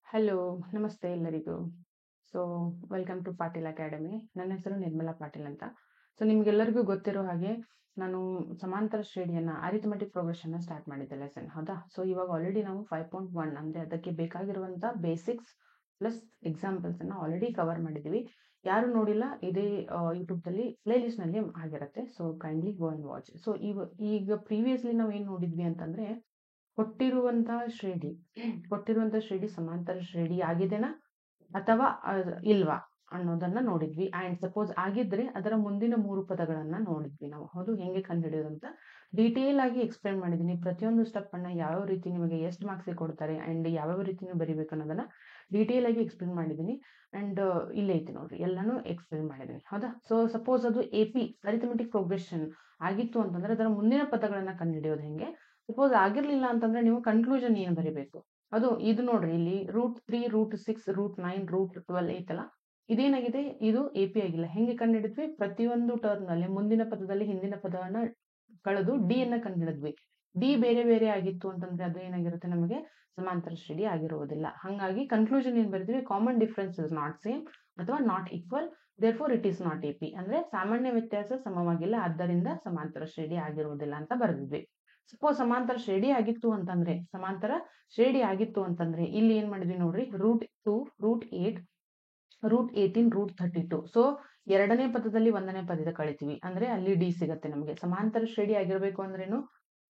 Hello, ನಮಸ್ತೆ ಎಲ್ಲರಿಗೂ. So, welcome to Patil academy. ನನ್ನ ಹೆಸರು ನಿರ್ಮಲಾ ಪಾಟೀಲ್ ಅಂತ. ಸೊ, ನಿಮ್ಗೆಲ್ಲರಿಗೂ ಗೊತ್ತಿರೋ ಹಾಗೆ ನಾನು ಸಮಾಂತರ ಶ್ರೇಣಿಯನ್ನ ಅರಿಥಮೆಟಿಕ್ ಪ್ರೋಗ್ರೆಷನ್ನ ಸ್ಟಾರ್ಟ್ ಮಾಡಿದ್ದೆ ಲೆಸನ್, ಹೌದಾ? ಸೊ, ಇವಾಗ ಆಲ್ರೆಡಿ ನಾವು 5.1 ಅಂದ್ರೆ ಅದಕ್ಕೆ ಬೇಕಾಗಿರುವಂತ ಬೇಸಿಕ್ಸ್ ಪ್ಲಸ್ ಎಕ್ಸಾಂಪಲ್ಸ್ ಅನ್ನ ಆಲ್ರೆಡಿ ಕವರ್ ಮಾಡಿದೀವಿ. ಯಾರು ನೋಡಿಲ್ಲ, ಇದೇ ಯೂಟ್ಯೂಬ್ದಲ್ಲಿ ಪ್ಲೇ ಲಿಸ್ಟ್ ನಲ್ಲಿ ಆಗಿರುತ್ತೆ. So, kindly go and watch. So, ಈಗ ಪ್ರೀವಿಯಸ್ಲಿ ನಾವು ಏನ್ ನೋಡಿದ್ವಿ ಅಂತಂದ್ರೆ ಕೊಟ್ಟಿರುವಂತಹ ಶ್ರೇಣಿ ಸಮಾಂತರ ಶ್ರೇಣಿ ಆಗಿದೆನಾ ಅಥವಾ ಇಲ್ವಾ ಅನ್ನೋದನ್ನ ನೋಡಿದ್ವಿ. ಅಂಡ್ ಸಪೋಸ್ ಆಗಿದ್ರೆ ಅದರ ಮುಂದಿನ 3 ಪದಗಳನ್ನ ನೋಡಿದ್ವಿ ನಾವು. ಹೌದು, ಹೆಂಗೆ ಕಂಡುಹಿಡಿಯೋದು ಅಂತ ಡೀಟೇಲ್ ಆಗಿ ಎಕ್ಸ್ಪ್ಲೈನ್ ಮಾಡಿದೀನಿ. ಪ್ರತಿಯೊಂದು ಸ್ಟೆಪ್ ಅನ್ನ ಯಾವ ರೀತಿ ನಿಮಗೆ ಎಷ್ಟು ಮಾರ್ಕ್ಸ್ ಕೊಡ್ತಾರೆ ಅಂಡ್ ಯಾವ ರೀತಿ ನೀವು ಬರಿಬೇಕು ಅನ್ನೋದನ್ನ ಡೀಟೇಲ್ ಆಗಿ ಎಕ್ಸ್ಪ್ಲೈನ್ ಮಾಡಿದೀನಿ. ಅಂಡ್ ಇಲ್ಲೇ ಐತಿ ನೋಡ್ರಿ, ಎಲ್ಲಾನು ಎಕ್ಸ್ಪ್ಲೈನ್ ಮಾಡಿದೀನಿ, ಹೌದಾ? ಸೊ ಸಪೋಸ್ ಅದು AP ಅರಿಥಮೆಟಿಕ್ ಪ್ರೋಗ್ರೆಷನ್ ಆಗಿತ್ತು ಅಂತಂದ್ರೆ ಅದರ ಮುಂದಿನ ಪದಗಳನ್ನ ಕಂಡುಹಿಡಿಯೋದು ಹೆಂಗೆ. ಸಪೋಸ್ ಆಗಿರ್ಲಿಲ್ಲ ಅಂತಂದ್ರೆ ನೀವು ಕನ್ಕ್ಲೂಷನ್ ಏನ್ ಬರಿಬೇಕು. ಇದು ನೋಡ್ರಿ, ಇಲ್ಲಿ √3, √6, √9, √12 ಐತಲ್ಲ, ಇದೇನಾಗಿದೆ, ಇದು AP ಆಗಿಲ್ಲ. ಹೆಂಗೆ ಕಂಡುಹಿಡಿದ್ವಿ? ಪ್ರತಿಯೊಂದು ಟರ್ಮ್ ನಲ್ಲಿ ಮುಂದಿನ ಪದದಲ್ಲಿ ಹಿಂದಿನ ಪದವನ್ನ ಕಳೆದು D ಅನ್ನ ಕಂಡುಹಿಡಿದ್ವಿ. D ಬೇರೆ ಬೇರೆ ಆಗಿತ್ತು ಅಂತಂದ್ರೆ ಅದು ಏನಾಗಿರುತ್ತೆ, ನಮಗೆ ಸಮಾಂತರ ಶ್ರೇಣಿ ಆಗಿರುವುದಿಲ್ಲ. ಹಂಗಾಗಿ ಕನ್ಕ್ಲೂಷನ್ ಏನ್ ಬರಿದ್ವಿ? Common difference is not same ಅಥವಾ not equal, therefore it is not AP. ಅಂದ್ರೆ ಸಾಮಾನ್ಯ ವ್ಯತ್ಯಾಸ ಸಮವಾಗಿಲ್ಲ, ಆದ್ದರಿಂದ ಸಮಾಂತರ ಶ್ರೇಣಿ ಆಗಿರುವುದಿಲ್ಲ ಅಂತ ಬರೆದಿದ್ವಿ. ಸಪೋಸ್ ಸಮಾಂತರ ಶ್ರೇಣಿ ಆಗಿತ್ತು ಅಂತಂದ್ರೆ ಇಲ್ಲಿ ಏನ್ ಮಾಡಿದ್ವಿ ನೋಡ್ರಿ, √2, √8, √18, √32. ಸೊ ಎರಡನೇ ಪದದಲ್ಲಿ ಒಂದನೇ ಪದದ ಕಳಿತೀವಿ ಅಂದ್ರೆ ಅಲ್ಲಿ D ಸಿಗತ್ತೆ ನಮಗೆ. ಸಮಾಂತರ ಶ್ರೇಣಿ ಆಗಿರ್ಬೇಕು ಅಂದ್ರೇನು,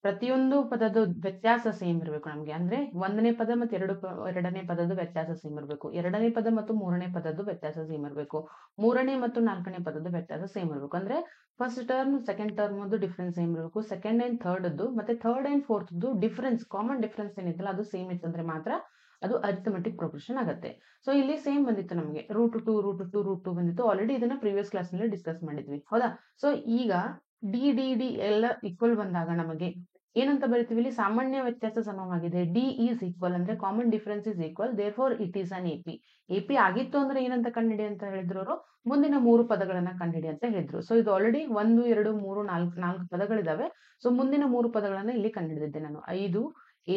ಪ್ರತಿಯೊಂದು ಪದದ ವ್ಯತ್ಯಾಸ ಸೇಮ್ ಇರಬೇಕು ನಮ್ಗೆ. ಅಂದ್ರೆ ಒಂದನೇ ಪದ ಮತ್ತು ಎರಡನೇ ಪದದ ವ್ಯತ್ಯಾಸ ಸೇಮ್ ಇರಬೇಕು. ಎರಡನೇ ಪದ ಮತ್ತು ಮೂರನೇ ಪದದ ವ್ಯತ್ಯಾಸ ಸೇಮ್ ಇರಬೇಕು. ಮೂರನೇ ಮತ್ತು ನಾಲ್ಕನೇ ಪದದ ವ್ಯತ್ಯಾಸ ಸೇಮ್ ಇರಬೇಕು. ಅಂದ್ರೆ first term second term difference same ಇರಬೇಕು. ಸೆಕೆಂಡ್ ಅಂಡ್ ಥರ್ಡ್ ಮತ್ತೆ third and fourth difference, common difference ಏನಿತ್ತಲ್ಲ ಅದು ಸೇಮ್ ಇತ್ತಂದ್ರೆ ಮಾತ್ರ ಅದು ಅರಿಥಮೆಟಿಕ್ ಪ್ರೋಗ್ರೆಷನ್ ಆಗುತ್ತೆ. ಸೊ ಇಲ್ಲಿ ಸೇಮ್ ಬಂದಿತ್ತು ನಮಗೆ, √2 ಬಂದಿತ್ತು. ಆಲ್ರೆಡಿ ಇದನ್ನ ಪ್ರೀವಿಯಸ್ ಕ್ಲಾಸ್ ನಲ್ಲಿ ಡಿಸ್ಕಸ್ ಮಾಡಿದ್ವಿ, ಹೌದಾ? ಸೊ ಈಗ ಡಿ ಎಲ್ಲ ಈಕ್ವಲ್ ಬಂದಾಗ ನಮಗೆ ಏನಂತ ಬರಿತೀವಿ? ಇಲ್ಲಿ ಸಾಮಾನ್ಯ ವ್ಯತ್ಯಾಸ ಸಮವಾಗಿದೆ. D ಈಸ್ ಈಕ್ವಲ್ ಅಂದ್ರೆ common difference is equal, therefore it is an AP ಆಗಿತ್ತು ಅಂದ್ರೆ ಏನಂತ ಕಂಡಿಡಿ ಅಂತ ಹೇಳಿದ್ರು ಅವರು? ಮುಂದಿನ 3 ಪದಗಳನ್ನ ಕಂಡಿಡಿ ಅಂತ ಹೇಳಿದ್ರು. ಸೊ ಇದು ಆಲ್ರೆಡಿ 1, 2, 3, 4 ಪದಗಳಿದಾವೆ. ಸೊ ಮುಂದಿನ 3 ಪದಗಳನ್ನ ಇಲ್ಲಿ ಕಂಡುಹಿಡಿದಿದ್ದೆ ನಾನು. 5,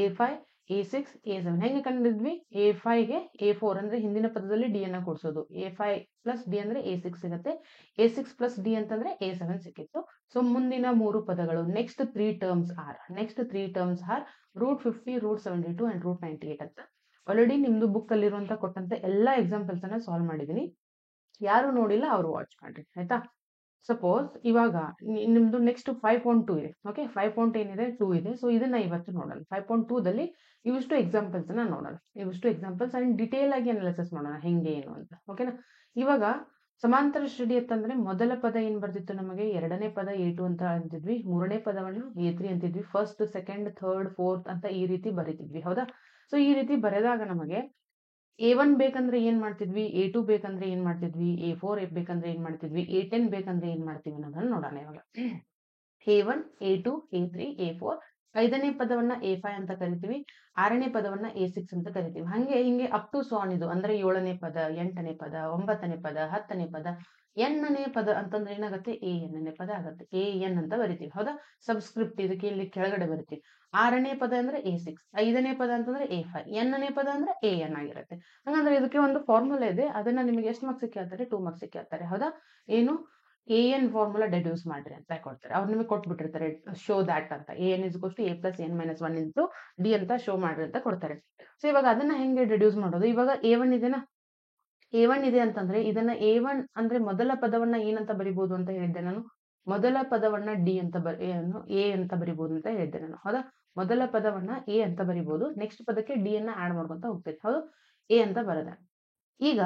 A5, A6, A7. ಹೆಂಗೆ ಕಂಡಿದ್ವಿ? A5 ಗೆ A4 ಅಂದ್ರೆ ಹಿಂದಿನ ಪದದಲ್ಲಿ D ಅನ್ನ ಕೂಡಿಸೋದು. A5 ಪ್ಲಸ್ D ಅಂದ್ರೆ A6 ಸಿಗತ್ತೆ. A6 ಪ್ಲಸ್ D ಅಂತಂದ್ರೆ A7 ಸಿಕ್ಕಿತ್ತು. ಸೊ ಮುಂದಿನ 3 ಪದಗಳು, ನೆಕ್ಸ್ಟ್ 3 ಟರ್ಮ್ಸ್ ಆರ್ √50, √72 ಅಂಡ್ √98 ಅಂತ ಆಲ್ರೆಡಿ ನಿಮ್ದು ಬುಕ್ ಅಲ್ಲಿರುವಂತ ಕೊಟ್ಟಂತ ಎಲ್ಲಾ ಎಕ್ಸಾಂಪಲ್ಸ್ ಅನ್ನ ಸಾಲ್ವ್ ಮಾಡಿದೀನಿ. ಯಾರು ನೋಡಿಲ್ಲ ಅವರು ವಾಚ್ ಮಾಡ್ರಿ, ಆಯ್ತಾ? ಸಪೋಸ್ ಇವಾಗ ನಿಮ್ದು ನೆಕ್ಸ್ಟ್ 5.2 ಇದೆ. ಓಕೆ, 5. ಏನಿದೆ, 2 ಇದೆ. ಸೊ ಇದನ್ನ ಇವತ್ತು ನೋಡೋಣ. 5.2 ದಲ್ಲಿ ಇವಿಷ್ಟು ಎಕ್ಸಾಂಪಲ್ಸ್ ಅನ್ನ ನೋಡೋಣ. ಇವಿಷ್ಟು ಎಕ್ಸಾಂಪಲ್ಸ್ ಅಂಡ್ ಡಿಟೇಲ್ ಆಗಿ ಅನಾಲಿಸಿಸ್ ಮಾಡೋಣ ಹೆಂಗೆ ಏನು ಅಂತ. ಓಕೆನಾ? ಇವಾಗ ಸಮಾಂತರ ಶ್ರೇಣಿ ಅಂತಂದ್ರೆ ಮೊದಲ ಪದ ಏನ್ ಬರ್ತಿತ್ತು ನಮಗೆ? ಎರಡನೇ ಪದ A2 ಅಂತ ಅಂತಿದ್ವಿ. ಮೂರನೇ ಪದವನ್ನು A3 ಅಂತಿದ್ವಿ. ಫಸ್ಟ್, ಸೆಕೆಂಡ್, ಥರ್ಡ್, ಫೋರ್ತ್ ಅಂತ ಈ ರೀತಿ ಬರೀತಿದ್ವಿ, ಹೌದಾ? ಸೊ ಈ ರೀತಿ ಬರೆದಾಗ ನಮಗೆ A1 ಬೇಕಂದ್ರೆ ಏನ್ ಮಾಡ್ತಿದ್ವಿ, A2 ಬೇಕಂದ್ರೆ ಏನ್ ಮಾಡ್ತಿದ್ವಿ, A4 ಬೇಕಂದ್ರೆ ಏನ್ ಮಾಡ್ತಿದ್ವಿ, A10 ಬೇಕಂದ್ರೆ ಏನ್ ಮಾಡ್ತೀವಿ ಅನ್ನೋದನ್ನ ನೋಡೋಣ ಇವಾಗ. A1, A2, A3, A4. 5ನೇ ಪದವನ್ನ A5 ಅಂತ ಕರಿತೀವಿ. 6ನೇ ಪದವನ್ನ A6 ಅಂತ ಕರಿತೀವಿ. ಹಿಂಗೆ ಅಪ್ ಟು ಸಾನ್ ಇದು. ಅಂದ್ರೆ 7ನೇ ಪದ, 8ನೇ ಪದ, 9ನೇ ಪದ, 10ನೇ ಪದ, Nನೇ ಪದ ಅಂತಂದ್ರೆ ಏನಾಗುತ್ತೆ? ANನೇ ಪದ ಆಗುತ್ತೆ. AN ಅಂತ ಬರಿತೀವಿ, ಹೌದಾ? ಸಬ್ಸ್ಕ್ರಿಪ್ಟ್ ಇದಕ್ಕೆ ಇಲ್ಲಿ ಕೆಳಗಡೆ ಬರಿತೀವಿ. 6ನೇ ಪದ ಅಂದ್ರೆ A6, 5ನೇ ಪದ ಅಂತಂದ್ರೆ A5, Nನೇ ಪದ ಅಂದ್ರೆ AN ಆಗಿರುತ್ತೆ. ಹಂಗಂದ್ರೆ ಇದಕ್ಕೆ ಒಂದು ಫಾರ್ಮುಲಾ ಇದೆ. ಅದನ್ನ ನಿಮಗೆ ಎಷ್ಟು ಮಾರ್ಕ್ಸ್ ಕೇಳ್ತಾರೆ? 2 ಮಾರ್ಕ್ಸ್ ಕೇಳ್ತಾರೆ, ಹೌದಾ? ಏನು? AN ಫಾರ್ಮುಲಾ ಡೆಡ್ಯೂಸ್ ಮಾಡ್ರಿ ಅಂತ ಕೊಡ್ತಾರೆ. ಅವ್ರು ನಿಮಗೆ ಕೊಟ್ಬಿಟ್ಟಿರ್ತಾರೆ, ಶೋ ದ್ಯಾಟ್ ಅಂತ. AN = A + N - 1 × D ಅಂತ ಶೋ ಮಾಡ್ರಿ ಅಂತ ಕೊಡ್ತಾರೆ. ಸೊ ಇವಾಗ ಅದನ್ನ ಹೆಂಗೆ ಡೆಡ್ಯೂಸ್ ಮಾಡೋದು? ಇವಾಗ A1 ಇದೆನಾ? A1 ಇದೆ ಅಂತಂದ್ರೆ ಇದನ್ನ A1 ಅಂದ್ರೆ ಮೊದಲ ಪದವನ್ನ ಏನಂತ ಬರಿಬಹುದು ಅಂತ ಹೇಳಿದ್ದೆ ನಾನು? ಮೊದಲ ಪದವನ್ನ A ಅಂತ ಬರಿಬಹುದು ಅಂತ ಹೇಳಿದ್ದೆ ನಾನು, ಹೌದಾ? ಮೊದಲ ಪದವನ್ನ A ಅಂತ ಬರಿಬಹುದು. ನೆಕ್ಸ್ಟ್ ಪದಕ್ಕೆ D ಅನ್ನ ಆಡ್ ಮಾಡ್ಕೊಂತ ಹೋಗ್ತೇವೆ, ಹೌದು? A ಅಂತ ಬರದ. ಈಗ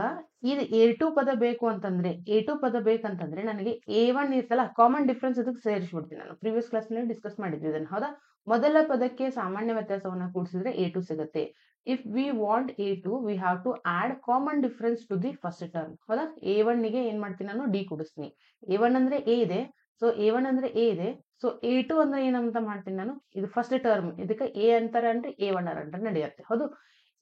ಇದು A2 ಪದ ಬೇಕು ಅಂತಂದ್ರೆ, ನನಗೆ A1 ಇರ್ತಲ್ಲ, ಕಾಮನ್ ಡಿಫರೆನ್ಸ್ ಇದಕ್ಕೆ ಸೇರಿಸ್ಬಿಡ್ತೀನಿ ನಾನು. ಪ್ರೀವಿಯಸ್ ಕ್ಲಾಸ್ ನಲ್ಲಿ ಡಿಸ್ಕಸ್ ಮಾಡಿದ್ವಿ ಇದನ್ನ, ಹೌದಾ? ಮೊದಲ ಪದಕ್ಕೆ ಸಾಮಾನ್ಯ ವ್ಯತ್ಯಾಸವನ್ನ ಕೂಡಿಸಿದ್ರೆ A2 ಸಿಗುತ್ತೆ. If we want A2, we have to add common difference to the first term, ಹೌದಾ? A1 ಗೆ ಏನ್ ಮಾಡ್ತೀನಿ ನಾನು? D ಕೂಡಿಸ್ತೀನಿ. A1 ಅಂದ್ರೆ A ಇದೆ. ಸೊ A1 ಅಂದ್ರೆ A ಇದೆ. ಸೊ A2 ಅಂದ್ರೆ ಏನಂತ ಮಾಡ್ತೀನಿ ನಾನು? ಇದು ಫಸ್ಟ್ ಟರ್ಮ್, ಇದಕ್ಕೆ A ಅಂತಾರೆ ಅಂದ್ರೆ A1 ಅಂತ ನಡೆಯುತ್ತೆ, ಹೌದು?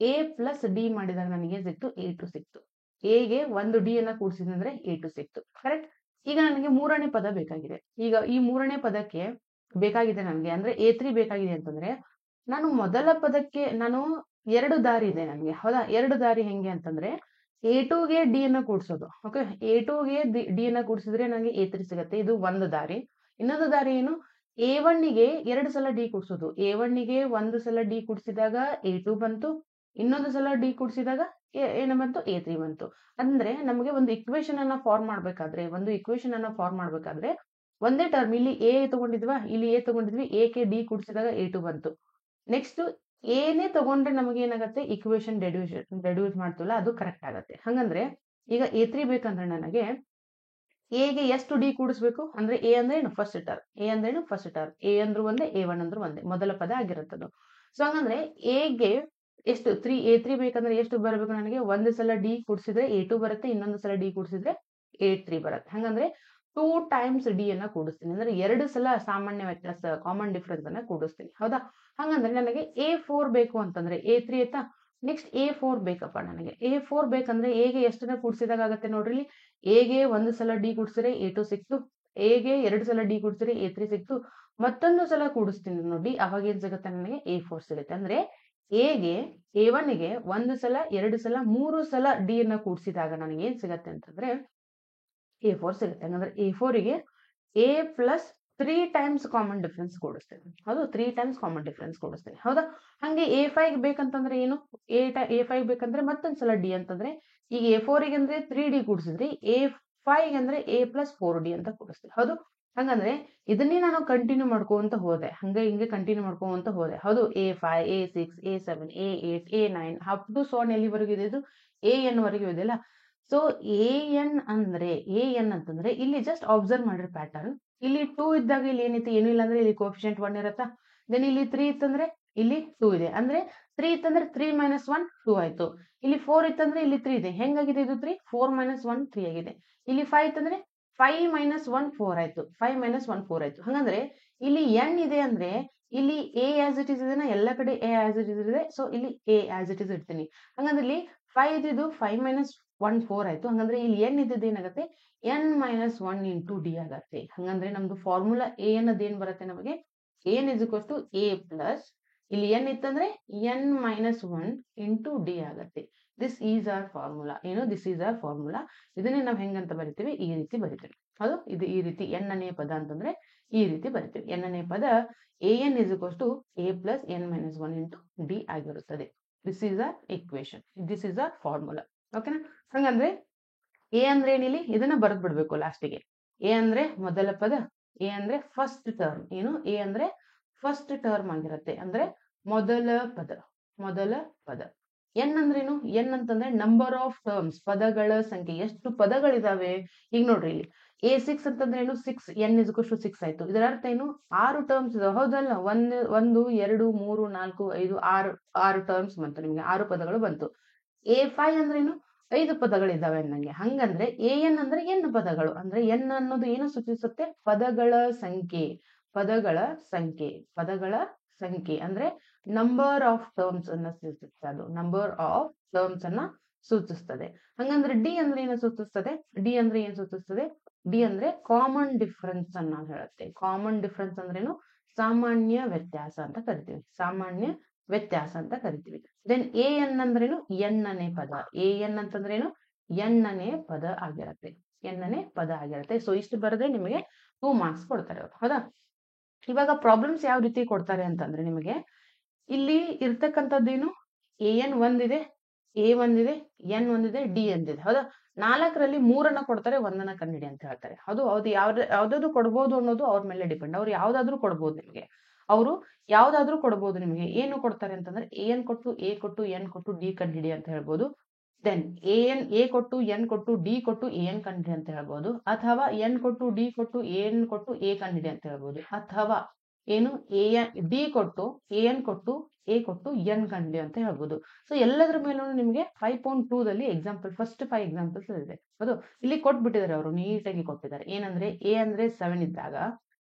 A ಪ್ಲಸ್ D ಮಾಡಿದಾಗ ನನಗೆ ಸಿಕ್ತು A2 ಸಿಕ್ತು. A ಗೆ ಒಂದು D ಅನ್ನ ಕೂಡಿಸಿದ್ರೆ A2 ಸಿಕ್ತು, ಕರೆಕ್ಟ್? ಈಗ ನನಗೆ ಮೂರನೇ ಪದ ಬೇಕಾಗಿದೆ. ಈಗ ಈ ಮೂರನೇ ಪದಕ್ಕೆ ಬೇಕಾಗಿದೆ ನನಗೆ, ಅಂದ್ರೆ A3 ಬೇಕಾಗಿದೆ ಅಂತಂದ್ರೆ ನಾನು ಮೊದಲ ಪದಕ್ಕೆ ನಾನು 2 ದಾರಿ ಇದೆ ನನಗೆ, ಹೌದಾ? 2 ದಾರಿ ಹೆಂಗೆ ಅಂತಂದ್ರೆ A2ಗೆ D ಅನ್ನ ಕೂಡ್ಸೋದು. ಓಕೆ, A2ಗೆ D ಅನ್ನ ಕೂಡ್ಸಿದ್ರೆ ನನಗೆ A3 ಸಿಗತ್ತೆ. ಇದು ಒಂದು ದಾರಿ. ಇನ್ನೊಂದು ದಾರಿ ಏನು? A1ಗೆ 2 ಸಲ D ಕೂಡ್ಸೋದು. A1ಗೆ 1 ಸಲ D ಕೂಡ್ಸಿದಾಗ A2 ಬಂತು. ಇನ್ನೊಂದು ಸಲ D ಕೂಡ್ಸಿದಾಗ ಏನು ಬಂತು? A3 ಬಂತು. ಅಂದ್ರೆ ನಮಗೆ ಒಂದು ಇಕ್ವೇಶನ್ ಅನ್ನ ಫಾರ್ಮ್ ಮಾಡ್ಬೇಕಾದ್ರೆ ಒಂದೇ ಟರ್ಮ್ ಇಲ್ಲಿ A ತಗೊಂಡಿದ್ವಾ, ಇಲ್ಲಿ A ತಗೊಂಡಿದ್ವಿ, A ಗೆ D ಕೂಡ್ಸಿದಾಗ A2 ಬಂತು. ನೆಕ್ಸ್ಟ್ ಏನೇ ತಗೊಂಡ್ರೆ ನಮಗೆ ಏನಾಗುತ್ತೆ? ಇಕ್ವೇಶನ್ ಡೆಡ್ಯೂಸ್ ಮಾಡ್ತೀವಲ್ಲ, ಅದು ಕರೆಕ್ಟ್ ಆಗತ್ತೆ. ಹಂಗಂದ್ರೆ ಈಗ A3 ಬೇಕಂದ್ರೆ ನನಗೆ A ಗೆ ಎಷ್ಟು D ಕೂಡಿಸ್ಬೇಕು ಅಂದ್ರೆ A ಅಂದ್ರೆ ಏನು? First term. A ಅಂದ್ರೆ ಏನು? First term. A ಅಂದ್ರೂ ಒಂದೇ, A1 ಅಂದ್ರೂ ಒಂದೇ, ಮೊದಲ ಪದ ಆಗಿರುತ್ತದು. ಸೊ ಹಂಗಂದ್ರೆ A ಗೆ ಎಷ್ಟು A3 ಬೇಕಂದ್ರೆ ಎಷ್ಟು ಬರಬೇಕು ನನಗೆ? ಒಂದು ಸಲ D ಕೂಡಿಸಿದ್ರೆ A2 ಬರುತ್ತೆ, ಇನ್ನೊಂದು ಸಲ D ಕೂಡಿಸಿದ್ರೆ A3 ಬರುತ್ತೆ. ಹಂಗಂದ್ರೆ 2 ಟೈಮ್ಸ್ D ಅನ್ನ ಕೂಡಿಸ್ತೀನಿ. ಅಂದ್ರೆ 2 ಸಲ ಸಾಮಾನ್ಯ ವ್ಯತ್ಯಾಸ, ಕಾಮನ್ ಡಿಫರೆನ್ಸ್ ಅನ್ನ ಕೂಡಿಸ್ತೀನಿ. ಹೌದಾ? ಹಂಗಂದ್ರೆ ನನಗೆ A4 ಬೇಕು ಅಂತಂದ್ರೆ A3 ಆಯ್ತಾ? ನೆಕ್ಸ್ಟ್ A4 ಬೇಕಪ್ಪ ನನಗೆ. A4 ಬೇಕಂದ್ರೆ A ಗೆ ಎಷ್ಟನ್ನ ಕೂಡಿಸಿದಾಗ ಆಗತ್ತೆ ನೋಡ್ರಿ ಇಲ್ಲಿ. A ಗೆ 1 ಸಲ D ಕೂಡಿಸಿದ್ರೆ A2 ಸಿಕ್ತು. A ಗೆ 2 ಸಲ D ಕೂಡಿಸಿದ್ರೆ A3 ಸಿಕ್ತು. ಮತ್ತೊಂದು ಸಲ ಕೂಡಿಸ್ತೀನಿ ನೋಡಿ, ಅವಾಗ ಏನ್ ಸಿಗುತ್ತೆ ನನಗೆ? A4 ಸಿಗುತ್ತೆ. ಅಂದ್ರೆ A1ಗೆ 1 ಸಲ, 2 ಸಲ, 3 ಸಲ D ಅನ್ನ ಕೂಡಿಸಿದಾಗ ನನಗೆ ಏನ್ ಸಿಗತ್ತೆ ಅಂತಂದ್ರೆ A4 ಸಿಗುತ್ತೆ. ಹಂಗಂದ್ರೆ A4ಗೆ A plus 3 times common difference ಕೂಡಿಸ್ತೇನೆ. ಹೌದು, 3 ಟೈಮ್ಸ್ ಕಾಮನ್ ಡಿಫರೆನ್ಸ್ ಕೂಡಿಸ್ತೇನೆ. ಹೌದಾ? ಹಂಗೆ A5 ಬೇಕಂತಂದ್ರೆ ಏನು? A5 ಬೇಕಂದ್ರೆ ಮತ್ತೊಂದ್ಸಲ D ಅಂತಂದ್ರೆ ಈಗ A4ಗೆ ಅಂದ್ರೆ 3D ಕೂಡಿಸಿದ್ರಿ, A5 ಅಂದ್ರೆ A ಪ್ಲಸ್ 4D ಅಂತ ಕೂಡಿಸ್ತೀವಿ. ಹೌದು? ಹಂಗಂದ್ರೆ ಇದನ್ನೇ ನಾನು ಕಂಟಿನ್ಯೂ ಮಾಡ್ಕೊಂತ ಹೋದೆ. ಹಿಂಗೆ ಕಂಟಿನ್ಯೂ ಮಾಡ್ಕೊಂತ ಹೋದೆ. ಹೌದು, A5, A6, A7, A8, A9 up to ಸೋನ್ ಎಲ್ಲಿವರೆಗೂ ಇದೆ? ಇದು AN ವರೆಗೂ ಇದೆಯಲ್ಲ. ಸೊ AN ಅಂತಂದ್ರೆ ಇಲ್ಲಿ ಜಸ್ಟ್ ಅಬ್ಸರ್ವ್ ಮಾಡ್ರಿ ಪ್ಯಾಟರ್ನ್. ಇಲ್ಲಿ 2 ಇದ್ದಾಗ ಇಲ್ಲಿ ಏನಿತ್ತು? ಏನು ಇಲ್ಲ ಅಂದ್ರೆ ಇಲ್ಲಿ ಕೋಫಿಷಿಯಂಟ್ 1 ಇರತ್ತಾ? ದೆನ್ ಇಲ್ಲಿ 3 ಇತ್ತಂದ್ರೆ ಇಲ್ಲಿ 2 ಇದೆ. ಅಂದ್ರೆ 3 ಇತ್ತಂದ್ರೆ 3 ಮೈನಸ್ 1 2 ಆಯ್ತು. ಇಲ್ಲಿ 4 ಇತ್ತಂದ್ರೆ ಇಲ್ಲಿ 3 ಇದೆ. ಹೆಂಗಾಗಿದೆ ಇದು 3? 4 ಮೈನಸ್ 1 3 ಆಗಿದೆ. ಇಲ್ಲಿ 5 ಇತ್ತಂದ್ರೆ 5 ಮೈನಸ್ 1 4 ಆಯ್ತು. 5 ಮೈನಸ್ 1 4 ಆಯ್ತು. ಹಂಗಂದ್ರೆ ಇಲ್ಲಿ n ಇದೆ ಅಂದ್ರೆ ಇಲ್ಲಿ A ಆಸ್ ಇಟ್ ಇಸ್ ಇದೆನಾ? ಎಲ್ಲ ಕಡೆ A ಆಸ್ ಇಟ್ ಇಸ್ ಇದೆ. ಸೊ ಇಲ್ಲಿ A ಆಸ್ ಇಟ್ ಇಸ್ ಇಡ್ತೀನಿ. ಹಂಗಂದ್ರೆ ಇಲ್ಲಿ 5 ಇದ್ದು 5 ಮೈನಸ್ 1 4 ಆಯ್ತು. ಹಂಗಂದ್ರೆ ಇಲ್ಲಿ n ಇದ್ದದ್ದು ಏನಾಗುತ್ತೆ? n ಮೈನಸ್ 1 ಇಂಟು D ಆಗತ್ತೆ. ಹಂಗಂದ್ರೆ ನಮ್ದು ಫಾರ್ಮುಲಾ A ಅನ್ನೋದು ಏನ್ ಬರುತ್ತೆ ನಮಗೆ? n is equal to A plus ಇಲ್ಲಿ n ಇತ್ತಂದ್ರೆ n ಮೈನಸ್ 1 ಇಂಟು D ಆಗತ್ತೆ. This is our formula. ಏನು? This is our formula. ಇದನ್ನೇ ನಾವು ಹೆಂಗಂತ ಬರಿತೀವಿ? ಈ ರೀತಿ ಬರಿತೀವಿ. ಅದು ಇದು ಈ ರೀತಿ n ನೇ ಪದ ಅಂತಂದ್ರೆ ಈ ರೀತಿ ಬರಿತೀವಿ. n ನೇ ಪದ an is equals to a plus n minus 1 into d ಆಗಿರುತ್ತದೆ. This is our equation. This is our formula. ಓಕೆನಾ? ಹಂಗಂದ್ರೆ ಎ ಅಂದ್ರೆ ಏನಿಲ್ಲಿ? ಇದನ್ನ ಬರೆದ್ ಬಿಡ್ಬೇಕು ಲಾಸ್ಟಿಗೆ. ಎ ಅಂದ್ರೆ ಮೊದಲ ಪದ, ಎ ಅಂದ್ರೆ ಫಸ್ಟ್ ಟರ್ಮ್. ಏನು? ಎ ಅಂದ್ರೆ ಫಸ್ಟ್ ಟರ್ಮ್ ಆಗಿರುತ್ತೆ. ಅಂದ್ರೆ ಮೊದಲ ಪದ. ಎನ್ ಅಂದ್ರೇನು? ಎನ್ ಅಂತಂದ್ರೆ ನಂಬರ್ ಆಫ್ ಟರ್ಮ್ಸ್, ಪದಗಳ ಸಂಖ್ಯೆ. ಎಷ್ಟು ಪದಗಳಿದಾವೆ? ಈಗ ನೋಡ್ರಿ ಇಲ್ಲಿ A6 ಅಂತಂದ್ರೆ ಏನು? 6 n is equal to 6 ಆಯ್ತು. ಇದರ ಅರ್ಥ ಏನು? 6 ಟರ್ಮ್ಸ್ ಇದಾವೆ. ಹೌದಲ್ಲ? 1 2 3 4 5 6 ಟರ್ಮ್ಸ್ ಬಂತು ನಿಮ್ಗೆ. 6 ಪದಗಳು ಬಂತು. A5 ಅಂದ್ರೇನು? 5 ಪದಗಳಿದ್ದಾವೆ ಅನ್ನಂಗೆ. ಹಂಗಂದ್ರೆ AN ಅಂದ್ರೆ n ಪದಗಳು. ಅಂದ್ರೆ n ಅನ್ನೋದು ಏನು ಸೂಚಿಸುತ್ತೆ? ಪದಗಳ ಸಂಖ್ಯೆ ಅಂದ್ರೆ ನಂಬರ್ ಆಫ್ ಟರ್ಮ್ಸ್ ಅನ್ನ ಸೂಚಿಸುತ್ತೆ. ಅದು ನಂಬರ್ ಆಫ್ ಟರ್ಮ್ಸ್ ಅನ್ನ ಸೂಚಿಸ್ತದೆ. ಹಂಗಂದ್ರೆ ಡಿ ಅಂದ್ರೆ ಏನು ಸೂಚಿಸ್ತದೆ? ಡಿ ಅಂದ್ರೆ ಏನ್ ಸೂಚಿಸ್ತದೆ? ಡಿ ಅಂದ್ರೆ ಕಾಮನ್ ಡಿಫರೆನ್ಸ್ ಅನ್ನ ಹೇಳುತ್ತೆ. ಕಾಮನ್ ಡಿಫರೆನ್ಸ್ ಅಂದ್ರೇನು? ಸಾಮಾನ್ಯ ವ್ಯತ್ಯಾಸ ಅಂತ ಕರಿತೀವಿ. ದೆನ್ AN ಅಂದ್ರೇನು? ಎನ್ನನೇ ಪದ. AN ಅಂತಂದ್ರೇನು? ಎನ್ನನೇ ಪದ ಆಗಿರುತ್ತೆ. ಸೊ ಇಷ್ಟು ಬರದೆ ನಿಮಗೆ 2 ಮಾರ್ಕ್ಸ್ ಕೊಡ್ತಾರೆ ಅವರು. ಹೌದಾ? ಇವಾಗ ಪ್ರಾಬ್ಲಮ್ಸ್ ಯಾವ ರೀತಿ ಕೊಡ್ತಾರೆ ಅಂತಂದ್ರೆ ನಿಮಗೆ ಇಲ್ಲಿ ಇರ್ತಕ್ಕಂಥದ್ದೇನು? AN ಒಂದಿದೆ, A ಒಂದಿದೆ, N ಒಂದಿದೆ, D ಒಂದಿದೆ. ಹೌದಾ? 4ರಲ್ಲಿ 3ಅನ್ನ ಕೊಡ್ತಾರೆ, 1ಅನ್ನ ಕಂಡಿಡಿ ಅಂತ ಹೇಳ್ತಾರೆ. ಅದು ಯಾವ್ದಾದ್ರು ಕೊಡ್ಬೋದು ಅನ್ನೋದು ಅವ್ರ ಮೇಲೆ ಡಿಪೆಂಡ್. ಅವ್ರು ಯಾವ್ದಾದ್ರು ಕೊಡ್ಬೋದು ನಿಮಗೆ. ಏನು ಕೊಡ್ತಾರೆ ಅಂತಂದ್ರೆ AN ಕೊಟ್ಟು A ಕೊಟ್ಟು N ಕೊಟ್ಟು D ಕಂಡಿಡಿ ಅಂತ ಹೇಳ್ಬೋದು. ದೆನ್ A ಕೊಟ್ಟು N ಕೊಟ್ಟು D ಕೊಟ್ಟು AN ಕಂಡಿಡಿ ಅಂತ ಹೇಳ್ಬೋದು. ಅಥವಾ N ಕೊಟ್ಟು D ಕೊಟ್ಟು AN ಕೊಟ್ಟು A ಕಂಡಿಡಿ ಅಂತ ಹೇಳ್ಬೋದು. ಅಥವಾ ಏನು? D ಕೊಟ್ಟು AN ಕೊಟ್ಟು A ಕೊಟ್ಟು N ಕಂಡಿಡಿ ಅಂತ ಹೇಳ್ಬೋದು. ಸೊ ಎಲ್ಲದ್ರ ಮೇಲೂ ನಿಮಗೆ 5.2 ದಲ್ಲಿ ಫಸ್ಟ್ 5 ಎಕ್ಸಾಂಪಲ್ಸ್ ಇದೆ. ಅದು ಇಲ್ಲಿ ಕೊಟ್ಬಿಟ್ಟಿದ್ದಾರೆ, ಅವರು ನೀಟಾಗಿ ಕೊಟ್ಟಿದ್ದಾರೆ. ಏನಂದ್ರೆ A ಅಂದ್ರೆ 7 ಇದ್ದಾಗ,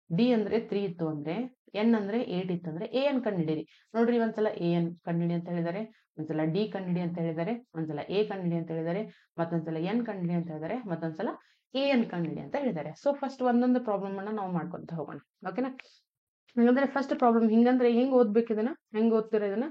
D ಅಂದ್ರೆ 3 ಇತ್ತು ಅಂದ್ರೆ, N ಅಂದ್ರೆ 8 ಇತ್ತು ಅಂದ್ರೆ AN ಕಂಡಿಡಿರಿ. ನೋಡ್ರಿ, ಒಂದ್ಸಲ AN ಕಂಡಿಡಿ ಅಂತ ಹೇಳಿದ್ದಾರೆ, ಒಂದ್ಸಲ D ಕಂಡಿಡಿ ಅಂತ ಹೇಳಿದ್ದಾರೆ, ಒಂದ್ಸಲ A ಕಂಡಿಡಿ ಅಂತ ಹೇಳಿದ್ದಾರೆ, ಮತ್ತೊಂದ್ಸಲ N ಕಂಡಿಡಿ ಅಂತ ಹೇಳಿದ್ದಾರೆ, ಮತ್ತೊಂದ್ಸಲ AN ಕಂಡಿಡಿ ಅಂತ ಹೇಳಿದ್ದಾರೆ. ಸೊ ಫಸ್ಟ್ ಒಂದೊಂದು ಪ್ರಾಬ್ಲಮ್ ಅನ್ನ ನಾವು ಮಾಡ್ಕೊಂತ ಹೋಗೋಣ. ಓಕೆನಾ? ಹಂಗಂದ್ರೆ ಫಸ್ಟ್ ಪ್ರಾಬ್ಲಮ್ ಹಿಂಗಂದ್ರೆ ಹೆಂಗ್ ಓದ್ಬೇಕು ಇದನ್ನ, ಹೆಂಗ್ ಓದ್ತೀರ ಇದನ್ನ?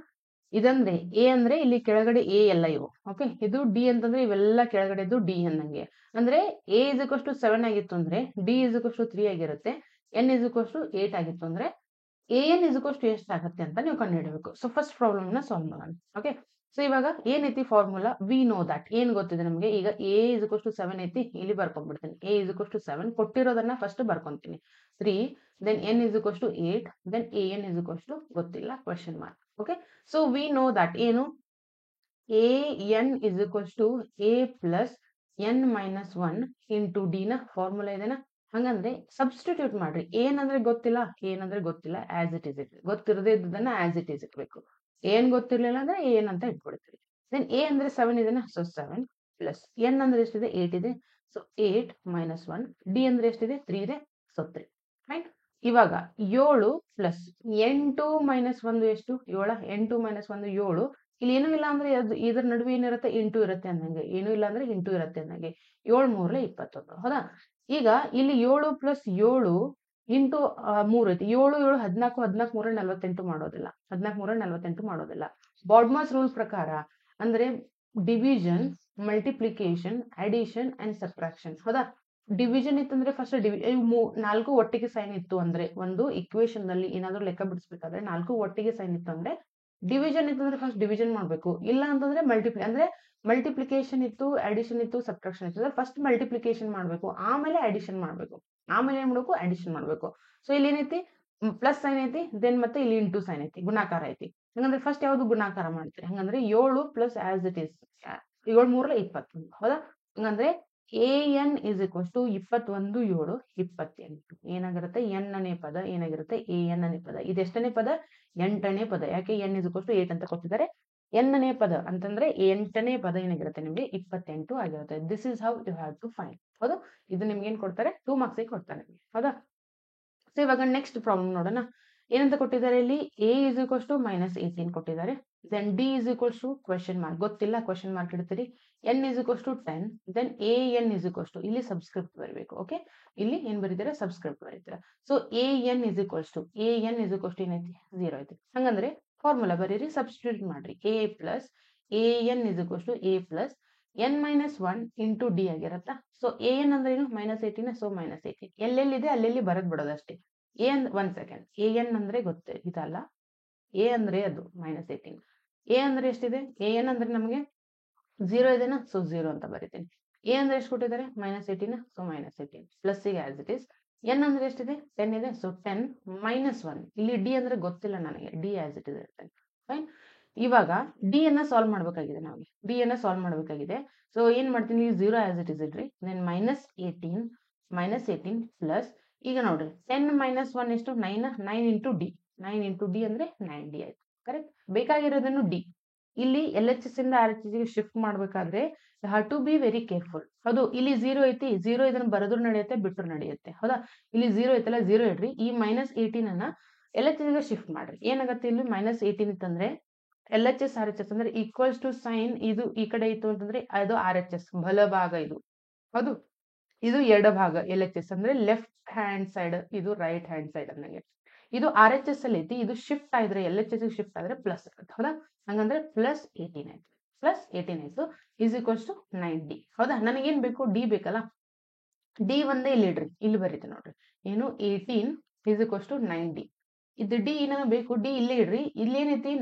ಇದಂದ್ರೆ ಎ ಅಂದ್ರೆ ಇಲ್ಲಿ ಕೆಳಗಡೆ ಎ ಎಲ್ಲ ಇವು, ಓಕೆ. ಇದು ಡಿ ಅಂತಂದ್ರೆ ಇವೆಲ್ಲ ಕೆಳಗಡೆದು ಡಿ ಅನ್ನಂಗೆ. ಅಂದ್ರೆ ಎ ಇಸ್ ಇಕ್ವಲ್ಸ್ ಟು 7 ಆಗಿತ್ತು ಅಂದ್ರೆ ಡಿ ಇಸ್ ಇಕ್ವಲ್ಸ್ ಟು 3 ಆಗಿರುತ್ತೆ, ಎನ್ ಇಸ್ ಇಕ್ವಲ್ಸ್ ಟು 8 ಆಗಿತ್ತು ಅಂದ್ರೆ a N is equals to ಎಷ್ಟು ಆಗುತ್ತೆ ಅಂತ ನೀವು ಕಂಡುಹಿಡಬೇಕು. ಸೊ ಫಸ್ಟ್ ಪ್ರಾಬ್ಲಮ್ ನ ಸಾಲ್ವ್ ಮಾಡೋಣ, ಓಕೆ. ಸೊ ಇವಾಗ ಏನೈತಿ ಫಾರ್ಮುಲಾ, ವಿ ನೋ ದಟ್, ಏನ್ ಗೊತ್ತಿದೆ ನಮಗೆ ಈಗ, ಎ ಇಸ್ ಇಕ್ವಲ್ಸ್ ಟು 7 ಐತಿ, ಇಲ್ಲಿ ಬರ್ಕೊಂಡ್ಬಿಡ್ತೀನಿ. ಎ ಇಸ್ ಇಕ್ವಲ್ಸ್ ಟು 7 ಕೊಟ್ಟಿರೋದನ್ನ ಫಸ್ಟ್ ಬರ್ಕೊಂತೀನಿ, 3, then n is equals to 8, then an is equals to ಗೊತ್ತಿಲ್ಲ question mark, okay. So we know that ಏನು, an is equals to a plus n minus 1 into d ನ formula ಇದೆನಾ. ಹಂಗಂದ್ರೆ substitute ಮಾಡ್ರಿ, ಏನಂದ್ರೆ ಗೊತ್ತಿಲ್ಲ, ಏನಂದ್ರೆ ಗೊತ್ತಿಲ್ಲ, ಆಸ್ ಇಟ್ ಇಸ್ ಇಟ್, ಗೊತ್ತಿರದೇ ಇದ್ದದನ್ನ ಆಸ್ ಇಟ್ ಇಸ್ ಇಟ್ಬೇಕು. ಏನ್ ಗೊತ್ತಿರ್ಲಿಲ್ಲ ಅಂದ್ರೆ ಏನ್ ಅಂತ ಇಟ್ಕೊಳ್ತೀವಿ. ದೆನ್ ಎ ಅಂದ್ರೆ 7 ಇದೆನಾ, ಸೊ 7 ಪ್ಲಸ್ ಎನ್ ಅಂದ್ರೆ ಎಷ್ಟಿದೆ, 8 ಇದೆ, ಸೊ 8 minus 1, ಡಿ ಅಂದ್ರೆ ಎಷ್ಟಿದೆ, 3 ಇದೆ, ಸೊ 3, ರೈಟ್. ಇವಾಗ 7 ಪ್ಲಸ್ 8 minus 1 ಎಷ್ಟು, 7, 8 minus 1 7. ಇಲ್ಲಿ ಏನೂ ಇಲ್ಲ ಅಂದ್ರೆ ಇದ್ರ ನಡುವೆ ಏನಿರುತ್ತೆ, ಇಂಟು ಇರುತ್ತೆ ಅನ್ನಂಗೆ, ಏನೂ ಇಲ್ಲ ಅಂದ್ರೆ ಇಂಟು ಇರುತ್ತೆ ಅನ್ನಂಗೆ. 7 3 21, ಹೌದಾ. ಈಗ ಇಲ್ಲಿ 7 ಪ್ಲಸ್ 7 ಇಂಟು 3 ಐತಿ, 7 7 14, 14 3 48 ಮಾಡೋದಿಲ್ಲ, 14 3 48 ಮಾಡೋದಿಲ್ಲ. ಬಾಡ್ಮಾಸ್ ರೂಲ್ ಪ್ರಕಾರ ಅಂದ್ರೆ division, multiplication, addition and subtraction, ಹೌದಾ. ಡಿವಿಷನ್ ಇತ್ತಂದ್ರೆ ಫಸ್ಟ್ ನಾಲ್ಕು ಒಟ್ಟಿಗೆ ಸೈನ್ ಇತ್ತು ಅಂದ್ರೆ, ಒಂದು ಇಕ್ವೇಶನ್ ನಲ್ಲಿ ಏನಾದ್ರು ಲೆಕ್ಕ ಬಿಡಿಸ್ಬೇಕಾದ್ರೆ 4 ಒಟ್ಟಿಗೆ ಸೈನ್ ಇತ್ತು ಅಂದ್ರೆ ಡಿವಿಷನ್ ಇತ್ತಂದ್ರೆ ಫಸ್ಟ್ ಡಿವಿಷನ್ ಮಾಡ್ಬೇಕು, ಇಲ್ಲ ಅಂತಂದ್ರೆ ಅಂದ್ರೆ ಮಲ್ಟಿಪ್ಲಿಕೇಶನ್ ಇತ್ತು, ಅಡಿಷನ್ ಇತ್ತು, ಸಬ್ಟ್ರಾಕ್ಷನ್ ಇತ್ತು ಅಂದ್ರೆ ಫಸ್ಟ್ ಮಲ್ಟಿಪ್ಲಿಕೇಶನ್ ಮಾಡ್ಬೇಕು, ಆಮೇಲೆ ಅಡಿಷನ್ ಮಾಡ್ಬೇಕು, ಆಮೇಲೆ ಏನ್ ಮಾಡ್ಬೇಕು, ಅಡಿಷನ್ ಮಾಡ್ಬೇಕು. ಸೊ ಇಲ್ಲಿ ಏನೈತಿ, ಪ್ಲಸ್ ಸೈನ್ ಐತಿ, ದೆನ್ ಮತ್ತೆ ಇಲ್ಲಿ ಇಂಟು ಸೈನ್ ಐತಿ, ಗುಣಾಕಾರ ಐತಿ. ಹಂಗಂದ್ರೆ ಫಸ್ಟ್ ಯಾವ್ದು ಗುಣಾಕಾರ ಮಾಡ್ತೀರಿ, ಹಂಗಂದ್ರೆ 7 ಪ್ಲಸ್ ಆಸ್ ಇಟ್ ಇಸ್ 7 3 21, ಹೌದಾ. ಹಂಗಂದ್ರೆ an is equals to 21 7 28 ಏನಾಗಿರುತ್ತೆ, ಎನ್ ಅನೇ ಪದ ಏನಾಗಿರುತ್ತೆ, an ಅನೇ ಪದ. ಇದೆಷ್ಟನೇ ಪದ, 8ನೇ ಪದ. ಯಾಕೆ n is equals to 8 ಅಂತ ಕೊಟ್ಟಿದ್ದಾರೆ, n ನೇ ಪದ ಅಂತಂದ್ರೆ 8ನೇ ಪದ ಏನಾಗಿರುತ್ತೆ ನಿಮಗೆ 28 ಆಗಿರುತ್ತೆ. This is how you have to find, ಹೌದು. ಇದು ನಿಮ್ಗೆ ಏನ್ ಕೊಡ್ತಾರೆ, 2 ಮಾರ್ಕ್ಸ್ ಕೊಡ್ತಾರೆ, ಹೌದಾ. ಸೊ ಇವಾಗ ನೆಕ್ಸ್ಟ್ ಪ್ರಾಬ್ಲಮ್ ನೋಡೋಣ. ಏನಂತ ಕೊಟ್ಟಿದ್ದಾರೆ ಇಲ್ಲಿ, a is equals to -18 ಕೊಟ್ಟಿದ್ದಾರೆ, then d is equals to question mark, ಗೊತ್ತಿಲ್ಲ ಕ್ವೆಶ್ಚನ್ ಮಾರ್ಕ್ ಇಡ್ತೀರಿ, n is equals to 10, then an is equals to ಇಲ್ಲಿ ಸಬ್ಸ್ಕ್ರಿಪ್ಟ್ ಬರಬೇಕು, ಓಕೆ. ಇಲ್ಲಿ ಏನ್ ಬರೀತೀರಾ, ಸಬ್ಸ್ಕ್ರಿಪ್ಟ್ ಬರೀತೀರಾ. So an is equals to ಏನೈತಿ 0 ಐತಿ. ಹಂಗಂದ್ರೆ ಫಾರ್ಮುಲಾ ಬರೀರಿ, ಸಬ್ಸ್ಟಿಟ್ಯೂಟ್ ಮಾಡ್ರಿ, a plus an is equals to a plus n minus 1 into d ಆಗಿರತ್ತಾ. ಸೊ an ಅಂದ್ರೆ ಏನು, -18, ಸೊ -18 ಎಲ್ಲೆಲ್ಲಿದೆ ಅಲ್ಲೆಲ್ಲಿ ಬರದ್ ಬಿಡೋದಷ್ಟೇ. ಒಂದ್ ಸೆಕೆಂಡ್, an ಅಂದ್ರೆ ಗೊತ್ತೇ ಇದಲ್ಲ, a ಅಂದ್ರೆ ಅದು -18, a ಅಂದ್ರೆ ಎಷ್ಟಿದೆ, an ಅಂದ್ರೆ ನಮಗೆ 0 ಇದೆನಾ, ಸೊ 0 ಅಂತ ಬರೀತೀನಿ. a ಅಂದ್ರೆ ಎಷ್ಟು ಕೊಟ್ಟಿದ್ದಾರೆ, -18, ಸೊ -18 ಪ್ಲಸ್ ಗೆ ಆಸ್ ಇಟ್ ಇಸ್. n ಅಂದ್ರೆ ಎಷ್ಟಿದೆ, 10 ಇದೆ, ಸೊ 10 -1, ಇಲ್ಲಿ d ಅಂದ್ರೆ ಗೊತ್ತಿಲ್ಲ ನನಗೆ, d ಆಸ್ ಇಟ್ ಇಸ್ ಇರ್ತೇನೆ, ಫೈನ್. ಇವಾಗ ಡಿ ಅನ್ನ ಸಾಲ್ವ್ ಮಾಡ್ಬೇಕಾಗಿದೆ, ನಮಗೆ ಡಿ ಅನ್ನ ಸಾಲ್ವ್ ಮಾಡ್ಬೇಕಾಗಿದೆ. ಸೊ ಏನ್ ಮಾಡ್ತೀನಿ, 0 ಆಸ್ ಇಟ್ ಇಸ್ ಇಡ್ರಿ, ದೆನ್ -18 ಪ್ಲಸ್, ಈಗ ನೋಡ್ರಿ 10 - 1 ಎಷ್ಟು, 9 ಇಂಟು ಡಿ, 9 ಇಂಟು ಡಿ ಅಂದ್ರೆ 9d ಆಯ್ತು, ಕರೆಕ್ಟ್. ಬೇಕಾಗಿರೋದನ್ನು ಡಿ. ಇಲ್ಲಿ LHS ಇಂದ RHS ಗೆ ಶಿಫ್ಟ್ ಮಾಡ್ಬೇಕಾದ್ರೆ have to be very careful, ಹೌದು. ಇಲ್ಲಿ 0 ಐತಿ, 0 ಇದನ್ನ ಬರೆದ್ರು ನಡೆಯುತ್ತೆ, ಬಿಟ್ಟರು ನಡೆಯುತ್ತೆ, ಹೌದಾ. ಇಲ್ಲಿ 0 ಐತಲ್ಲ, 0 ಇಡ್ರಿ, ಈ -18 ಅನ್ನ LHS ಗೆ ಶಿಫ್ಟ್ ಮಾಡ್ರಿ. ಏನಾಗತ್ತೆ, ಇಲ್ಲಿ -18 ಇತ್ತಂದ್ರೆ LHS RHS ಅಂದ್ರೆ ಈಕ್ವಲ್ಸ್ ಟು ಸೈನ್, ಇದು ಈ ಕಡೆ ಇತ್ತು ಅಂತಂದ್ರೆ ಅದು RHS ಬಲಭಾಗ, ಇದು ಹೌದು. ಇದು ಎಡಭಾಗ, LHS ಅಂದ್ರೆ ಲೆಫ್ಟ್ ಹ್ಯಾಂಡ್ ಸೈಡ್, ಇದು ರೈಟ್ ಹ್ಯಾಂಡ್ ಸೈಡ್ ಅನ್ನಂಗೆ. ಇದು RHS ಅಲ್ಲಿ ಐತಿ, ಇದು ಶಿಫ್ಟ್ ಆದ್ರೆ LHS ಶಿಫ್ಟ್ ಆದ್ರೆ ಪ್ಲಸ್ ಆಗುತ್ತೆ, ಹೌದಾ. ಹಂಗಂದ್ರೆ +18 ಆಯ್ತು, +18 ಆಯ್ತು, ಈಸ್ ಈಕ್ವಲ್ಸ್ ಟು 9d, ಹೌದಾ. ನನಗೇನ್ ಬೇಕು, ಡಿ ಬೇಕಲ್ಲ, ಡಿ ಒಂದೇ ಇಲ್ಲಿ ಇಡ್ರಿ, ಇಲ್ಲಿ ಬರೀತೆ ನೋಡ್ರಿ, ಏನು 18 ಈಸ್ ಈಕ್ವಲ್ಸ್ ಟು 9d. ಇದು ಡಿ ನನಗೆ ಬೇಕು, ಡಿ ಇಲ್ಲೇ ಇಡ್ರಿ. ಇಲ್ಲೇನೈತಿ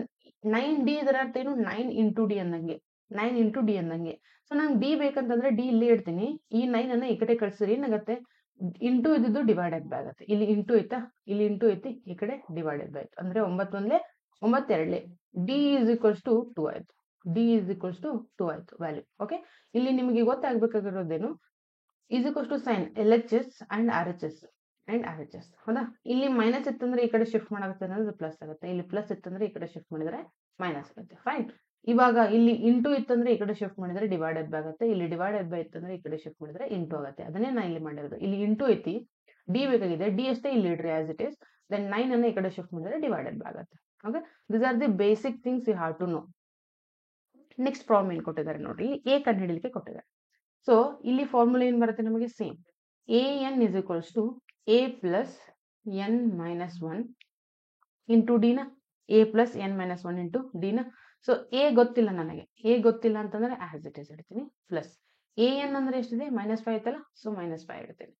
9d, ಇದರ ಅರ್ಥ ಏನು, 9 ಇಂಟು ಡಿ ಅನ್ನಂಗೆ, 9 ಇಂಟು ಡಿ ಅನ್ನಂಗೆ. ಸೊ ನಂಗೆ ಡಿ ಬೇಕಂತಂದ್ರೆ ಡಿ ಇಲ್ಲೇ ಇಡ್ತೀನಿ, ಈ 9 ಅನ್ನ ಈ ಕಡೆ ಕಳ್ಸಿರಿ, ಏನಾಗತ್ತೆ, ಇಂಟು ಇದ್ದು ಡಿವೈಡೆಡ್ ಬೈ ಆಗುತ್ತೆ. ಇಲ್ಲಿ ಇಂಟು ಐತಾ, ಇಲ್ಲಿ ಇಂಟು ಐತಿ, ಈ ಕಡೆ ಡಿವೈಡೆಡ್ ಬೈ ಆಯ್ತು, ಅಂದ್ರೆ 9 1 9 2 ಡಿ ಈಸ್ ಈಕ್ವಲ್ಸ್ ಟು 2 ಆಯ್ತು, ಡಿ ಈಸ್ ಈಕ್ವಲ್ಸ್ ಟು 2 ಆಯ್ತು ವ್ಯಾಲ್ಯೂ, ಓಕೆ. ಇಲ್ಲಿ ನಿಮಗೆ ಗೊತ್ತಾಗಬೇಕಾಗಿರೋದೇನು, is equals to sign LHS and RHS, ಹೌದಾ. ಇಲ್ಲಿ ಮೈನಸ್ ಇತ್ತಂದ್ರೆ ಈ ಕಡೆ ಶಿಫ್ಟ್ ಮಾಡಾಗುತ್ತೆ ಅಂದ್ರೆ ಪ್ಲಸ್ ಆಗುತ್ತೆ, ಇಲ್ಲಿ ಪ್ಲಸ್ ಇತ್ತಂದ್ರೆ ಈ ಕಡೆ ಶಿಫ್ಟ್ ಮಾಡಿದ್ರೆ ಮೈನಸ್ ಆಗುತ್ತೆ, ಫೈನ್. ಇವಾಗ ಇಲ್ಲಿ ಇಂಟು ಇತ್ತಂದ್ರೆ ಈ ಕಡೆ ಶಿಫ್ಟ್ ಮಾಡಿದ್ರೆ ಡಿವೈಡೆಡ್ ಬೈ ಆಗುತ್ತೆ, ಇಲ್ಲಿ ಡಿವೈಡೆಡ್ ಬೈ ಇತ್ತಂದ್ರೆ ಈ ಕಡೆ ಶಿಫ್ಟ್ ಮಾಡಿದ್ರೆ ಇಂಟು ಆಗುತ್ತೆ. ಅದನ್ನೇ ನಾ ಇಲ್ಲಿ ಮಾಡಿರೋದು, ಇಲ್ಲಿ ಇಂಟು ಐತಿ, ಡಿ ಬೇಕಾಗಿದೆ, ಡಿ ಅಷ್ಟೇ ಇಲ್ಲಿ ಇಡ್ರಿ ಆಸ್ ಇಟ್ ಇಸ್, ದೆನ್ 9 ಅನ್ನ ಈ ಕಡೆ ಶಿಫ್ಟ್ ಮಾಡಿದ್ರೆ ಡಿವೈಡೆಡ್ ಬೈ ಆಗುತ್ತೆ, okay. These are the basic things you have to know. Next problem ಏನ್ ಕೊಟ್ಟಿದ್ದಾರೆ ನೋಡ್ರಿ, ಎ ಕಂಡು ಹಿಡಿಲಿಕ್ಕೆ ಕೊಟ್ಟಿದ್ದಾರೆ. ಸೊ ಇಲ್ಲಿ ಫಾರ್ಮುಲಾ ಏನ್ ಬರುತ್ತೆ ನಮಗೆ, same an is equals to a plus n minus 1 into ಡಿನ A plus N minus one into ಡಿನ. ಸೊ ಎ ಗೊತ್ತಿಲ್ಲ ನನಗೆ, ಎ ಗೊತ್ತಿಲ್ಲ ಅಂತಂದ್ರೆ ಆಸ್ ಇಟ್ ಇಸ್ ಇಡ್ತೀನಿ ಪ್ಲಸ್ ಎ ಎನ್ ಅಂದ್ರೆ ಎಷ್ಟಿದೆ -5 ಐತಲ್ಲ, ಸೊ -5 ಇಡ್ತೀನಿ.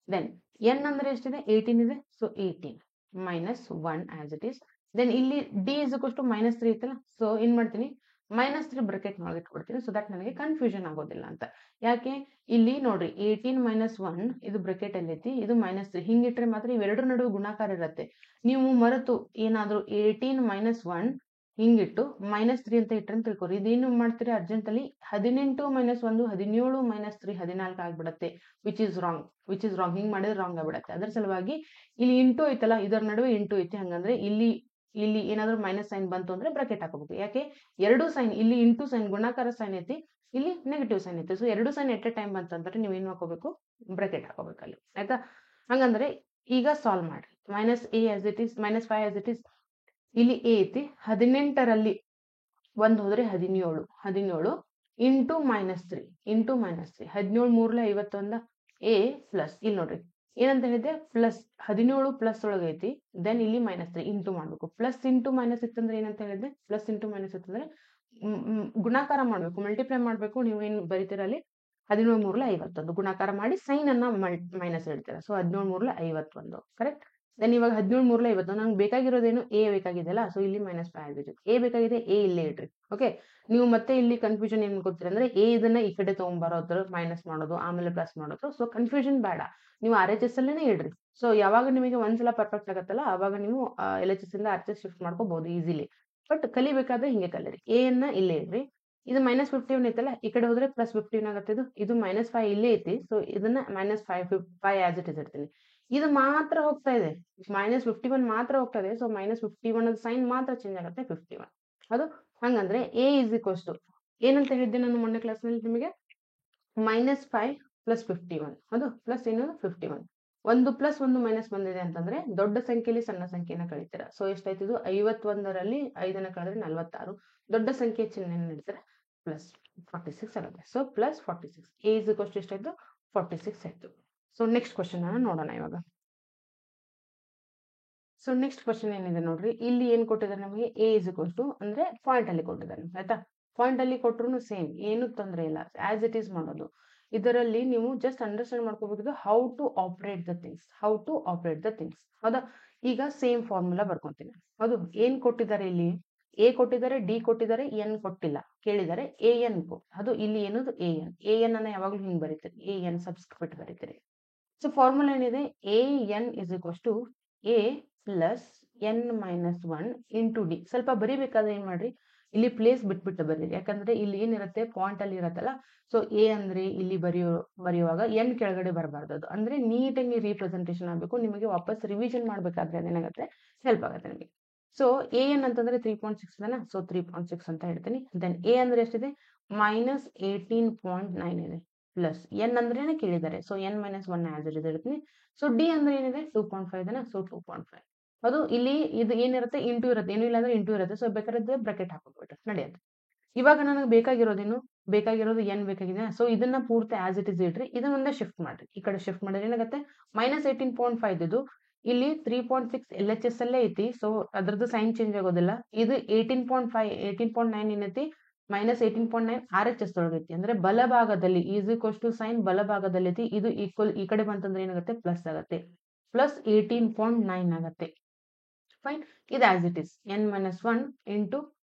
ದೆನ್ ಎನ್ ಅಂದ್ರೆ ಎಷ್ಟಿದೆ 18 ಇದೆ, so 18 -1 as it is. Then ಇಲ್ಲಿ ಡಿ ಇಸ್ ಇಕ್ವಲ್ಸ್ ಟು -3 ಐತಲ್ಲ, ಸೊ ಏನ್ ಮಾಡ್ತೀನಿ -3 ಬ್ರಾಕೆಟ್ ಒಳಗೆ ಇಟ್ಕೊಡ್ತೀನಿ, ಸೊ ದಟ್ ನನಗೆ ಕನ್ಫ್ಯೂಷನ್ ಆಗೋದಿಲ್ಲ ಅಂತ. ಯಾಕೆ ಇಲ್ಲಿ ನೋಡ್ರಿ 18 - 1 ಇದು ಬ್ರಾಕೆಟ್ ಅಲ್ಲಿ ಐತಿ, ಇದು -3 ಹಿಂಗಿಟ್ರೆ ಮಾತ್ರ ಇವೆರಡರ ನಡುವೆ ಗುಣಾಕಾರ ಇರತ್ತೆ. ನೀವು ಮರೆತು ಏನಾದ್ರು 18 - 1 ಹಿಂಗಿಟ್ಟು -3 ಅಂತ ಇಟ್ರೆ ಅಂತ ತಿಳ್ಕೊರಿ, ಇದೇನು ಮಾಡ್ತೀರಿ ಅರ್ಜೆಂಟ್ ಅಲ್ಲಿ 18 - 1 17 - 3 14 ಆಗ್ಬಿಡತ್ತೆ, ವಿಚ್ ಇಸ್ ರಾಂಗ್. ಹಿಂಗ್ ಮಾಡಿದ್ರೆ ರಾಂಗ್ ಆಗ್ಬಿಡತ್ತೆ. ಅದ್ರ ಸಲುವಾಗಿ ಇಲ್ಲಿ ಇಂಟು ಐತಲ್ಲ, ಇದರ ನಡುವೆ ಇಂಟು ಐತಿ, ಹಂಗಂದ್ರೆ ಇಲ್ಲಿ ಏನಾದ್ರು ಮೈನಸ್ ಸೈನ್ ಬಂತು ಅಂದ್ರೆ ಬ್ರಾಕೆಟ್ ಹಾಕೋಬೇಕು. ಯಾಕೆ ಎರಡು ಸೈನ್, ಇಲ್ಲಿ ಇಂಟು ಸೈನ್ ಗುಣಾಕಾರ ಸೈನ್ ಐತಿ, ಇಲ್ಲಿ ನೆಗೆಟಿವ್ ಸೈನ್ ಐತಿ. ಸೊ ಎರಡು ಸೈನ್ ಎಟ್ ಎ ಟೈಮ್ ಬಂತಂದ್ರೆ ನೀವು ಏನ್ ಹಾಕೋಬೇಕು, ಬ್ರಾಕೆಟ್ ಹಾಕೋಬೇಕು ಅಲ್ಲಿ, ಆಯ್ತಾ. ಹಂಗಂದ್ರೆ ಈಗ ಸಾಲ್ವ್ ಮಾಡ್ರಿ. -a as it is, -5 as it is. ಇಲ್ಲಿ ಎ ಐತಿ, 18ರಲ್ಲಿ 1 ಹೋದ್ರೆ 17 ಇಂಟು -3 17 3 51 ಎ ಪ್ಲಸ್, ಇಲ್ಲಿ ನೋಡ್ರಿ ಏನಂತ ಹೇಳಿದೆ, ಪ್ಲಸ್ 17 ಪ್ಲಸ್ ಒಳಗೆ ಐತಿ, ದೆನ್ ಇಲ್ಲಿ -3 ಇಂಟು ಮಾಡ್ಬೇಕು. ಪ್ಲಸ್ ಇಂಟು ಮೈನಸ್ ಇತ್ತಂದ್ರೆ ಏನಂತ ಹೇಳಿದೆ, ಪ್ಲಸ್ ಇಂಟು ಮೈನಸ್ ಇತ್ತಂದ್ರೆ ಗುಣಾಕಾರ ಮಾಡ್ಬೇಕು, ಮಲ್ಟಿಪ್ಲೈ ಮಾಡ್ಬೇಕು. ನೀವು ಏನ್ ಬರೀತೀರ ಅಲ್ಲಿ 17 3 51 ಗುಣಾಕಾರ ಮಾಡಿ ಸೈನ್ ಅನ್ನ ಮೈನಸ್ ಇಡ್ತೀರಾ. So 17 3 51 correct. ದೆನ್ ಇವಾಗ 17 3 51 ನಂಗೆ ಬೇಕಾಗಿರೋದೇನು, ಎ ಬೇಕಾಗಿದೆಯಲ್ಲ, ಸೊ ಇಲ್ಲಿ -5 ಆಗಿರುತ್ತೆ. ಎ ಬೇಕಾಗಿದೆ, ಎ ಇಲ್ಲೇ ಇಡ್ರಿ. ಓಕೆ, ನೀವು ಮತ್ತೆ ಇಲ್ಲಿ ಕನ್ಫ್ಯೂಷನ್ ಏನ್ ಗೊತ್ತಿರ ಅಂದ್ರೆ ಎ ಇದನ್ನ ಈ ಕಡೆ ತಗೊಂಡ್ಬರೋದ್ರ ಮೈನಸ್ ಮಾಡೋದು, ಆಮೇಲೆ ಪ್ಲಸ್ ಮಾಡೋದು. ಸೊ ಕನ್ಫ್ಯೂಷನ್ ಬೇಡ, ನೀವು RHS ಅಲ್ಲೇನೆ ಇಡ್ರಿ. ಸೊ ಯಾವಾಗ ನಿಮಗೆ ಒಂದ್ಸಲ ಪರ್ಫೆಕ್ಟ್ ಆಗತ್ತಲ್ಲ, ಅವಾಗ ನೀವು LHS ಇಂದ RHS ಶಿಫ್ಟ್ ಮಾಡ್ಕೋಬಹುದು ಈಸಿಲಿ. ಬಟ್ ಕಲಿಬೇಕಾದ್ರೆ ಹಿಂಗೆ ಕಲೀರಿ. ಎ ಅನ್ನ ಇಲ್ಲೇ ಇಡ್ರಿ. ಇದು -15 ಐತಲ್ಲ, ಈ ಕಡೆ ಹೋದ್ರೆ +15 ಆಗತ್ತೆ. ಇದು -5 ಇಲ್ಲೇ ಐತಿ, ಸೊ ಇದನ್ನ -5 ಆಸ್ ಇಟ್ ಇಸ್ ಇಡ್ತೀನಿ. ಇದು ಮಾತ್ರ ಹೋಗ್ತಾ ಇದೆ, -51 ಮಾತ್ರ ಹೋಗ್ತಾ ಇದೆ. ಸೊ -51 ಸೈನ್ ಮಾತ್ರ ಚೇಂಜ್ ಆಗುತ್ತೆ 51. ಅದು ಹಂಗಂದ್ರೆ ಎ ಇಸ್ ಈಕ್ವಲ್ಸ್ ಟು ಏನಂತ ಹೇಳಿದ್ದೆ ನಾನು ಮೊನ್ನೆ ಕ್ಲಾಸ್ ನಲ್ಲಿ ನಿಮಗೆ, -5 + 51, ಅದು ಪ್ಲಸ್ ಏನದು 51. ಒಂದು ಪ್ಲಸ್ ಒಂದು ಮೈನಸ್ ಬಂದಿದೆ ಅಂತಂದ್ರೆ ದೊಡ್ಡ ಸಂಖ್ಯೆಯಲ್ಲಿ ಸಣ್ಣ ಸಂಖ್ಯೆನ ಕಳಿತೀರಾ. ಸೊ ಎಷ್ಟಾಯ್ತು, 51ರಲ್ಲಿ 5ನ ಕಳೆದ್ರೆ 46, ದೊಡ್ಡ ಸಂಖ್ಯೆ ಚಿಹ್ನೆ ನೀಡ್ತಾರೆ ಪ್ಲಸ್ 46 ಆಗುತ್ತೆ. So plus 46 a is equals to ಎಷ್ಟಾಯ್ತು, 46 ಆಯ್ತು. ಸೊ ನೆಕ್ಸ್ಟ್ ಕ್ವಶನ್ ನೋಡೋಣ ಇವಾಗ. ಸೊ ನೆಕ್ಸ್ಟ್ ಕ್ವಶನ್ ಏನಿದೆ ನೋಡ್ರಿ, ಇಲ್ಲಿ ಏನ್ ಕೊಟ್ಟಿದ್ದಾರೆ ನಮಗೆ, ಎ ಇಸ್ ಈಕ್ವಲ್ಸ್ ಟು ಅಂದ್ರೆ ಪಾಯಿಂಟ್ ಅಲ್ಲಿ ಕೊಟ್ಟಿದ್ದಾರೆ, ಆಯ್ತಾ. ಪಾಯಿಂಟ್ ಅಲ್ಲಿ ಕೊಟ್ಟರು ಸೇಮ್, ಏನು ತೊಂದರೆ ಇಲ್ಲ, ಆಸ್ ಇಟ್ ಈಸ್ ಮಾಡೋದು. ಇದರಲ್ಲಿ ನೀವು ಜಸ್ಟ್ ಅಂಡರ್ಸ್ಟ್ಯಾಂಡ್ ಮಾಡ್ಕೋಬೇಕು how to operate the things, ಹೌದಾ. ಈಗ ಸೇಮ್ ಫಾರ್ಮುಲಾ ಬರ್ಕೊಂತೀನಿ. ಹೌದು, ಏನ್ ಕೊಟ್ಟಿದ್ದಾರೆ ಇಲ್ಲಿ, ಎ ಕೊಟ್ಟಿದ್ದಾರೆ, ಡಿ ಕೊಟ್ಟಿದ್ದಾರೆ, ಎನ್ ಕೊಟ್ಟಿಲ್ಲ, ಕೇಳಿದ್ದಾರೆ ಎ ಎನ್. ಅದು ಇಲ್ಲಿ ಏನದು ಎ ಎನ್ ಅನ್ನ ಯಾವಾಗ್ಲೂ ಹಿಂಗ್ ಬರೀತೀರಿ, ಎ ಎನ್ ಸಬ್ಸ್ಕ್ರಿಪ್ಟ್ ಬರೀತೀರಿ. ಸೊ ಫಾರ್ಮುಲಾ ಏನಿದೆ, A N is equals to A plus n - 1 into D. ಸ್ವಲ್ಪ ಬರಿಬೇಕಾದ್ರೆ ಏನ್ ಮಾಡ್ರಿ, ಇಲ್ಲಿ ಪ್ಲೇಸ್ ಬಿಟ್ಬಿಟ್ಟು ಬರೀರಿ. ಯಾಕಂದ್ರೆ ಇಲ್ಲಿ ಏನಿರುತ್ತೆ ಪಾಯಿಂಟ್ ಅಲ್ಲಿ ಇರತ್ತಲ್ಲ. ಸೊ ಎ ಅಂದ್ರೆ ಇಲ್ಲಿ ಬರೆಯುವಾಗ ಎನ್ ಕೆಳಗಡೆ ಬರಬಾರ್ದು, ಅದು ಅಂದ್ರೆ ನೀಟಾಗಿ ರೀಪ್ರೆಸೆಂಟೇಷನ್ ಆಗಬೇಕು. ನಿಮಗೆ ವಾಪಸ್ ರಿವಿಷನ್ ಮಾಡ್ಬೇಕಾದ್ರೆ ಅದೇನಾಗುತ್ತೆ, ಹೆಲ್ಪ್ ಆಗುತ್ತೆ ನಿಮಗೆ. ಸೊ ಎ ಎನ್ ಅಂತಂದ್ರೆ 3.6 ಇದೆನಾ, ಸೊ 3.6 ಅಂತ ಹೇಳ್ತೀನಿ. ದೆನ್ ಎ ಅಂದ್ರೆ ಎಷ್ಟಿದೆ, -18.9 ಇದೆ, ಪ್ಲಸ್ ಎನ್ ಅಂದ್ರೆ ಕೇಳಿದ್ದಾರೆ, so n - 1 as it is ಇಡ್ತೀನಿ. ಸೊ ಡಿ ಅಂದ್ರೆ ಏನಿದೆ 2.5 ಇದೆನಾ, ಸೊ 2.5. ಅದು ಇಲ್ಲಿ ಇದು ಏನಿರುತ್ತೆ, ಇಂಟು ಇರುತ್ತೆ, ಏನು ಇಲ್ಲ ಅಂದ್ರೆ ಇಂಟು ಇರುತ್ತೆ. ಸೊ ಬೇಕಾದ್ರೆ ಬ್ರಾಕೆಟ್ ಹಾಕೋಬಿಟ್ಟು ನಡೆಯುತ್ತೆ. ಇವಾಗ ನನಗೆ ಬೇಕಾಗಿರೋದು ಎನ್ ಬೇಕಾಗಿದೆ. ಸೊ ಇದನ್ನ ಪೂರ್ತಿ ಆಸ್ ಇಟ್ ಇಸ್ ಇಡ್ರಿ, ಇದನ್ನ ಶಿಫ್ಟ್ ಮಾಡ್ರಿ. ಈ ಕಡೆ ಶಿಫ್ಟ್ ಮಾಡಿದ್ರೆ ಏನಾಗುತ್ತೆ, -18.5 ಇದು ಇಲ್ಲಿ 3.6 LHS ಅಲ್ಲೇ ಐತಿ. ಸೊ ಅದ್ರದ್ದು ಸೈನ್ ಚೇಂಜ್ ಆಗೋದಿಲ್ಲ. ಇದು 18.9 ಏನೈತಿ, -18.9 RHS ಒಳಗೈತಿ. ಅಂದ್ರೆ ಬಲಭಾಗದಲ್ಲಿ ಈಸ್ ಈಕ್ವಲ್ಸ್ ಟು ಸೈನ್ ಬಲಭಾಗದಲ್ಲಿ ಐತಿ. ಇದು ಈಕ್ವಲ್ ಈ ಕಡೆ ಬಂತಂದ್ರೆ ಏನಾಗುತ್ತೆ, ಪ್ಲಸ್ ಆಗುತ್ತೆ, ಪ್ಲಸ್ 18.9 ಆಗುತ್ತೆ. ಫೈನ್, ಇದು as it is n - 1 into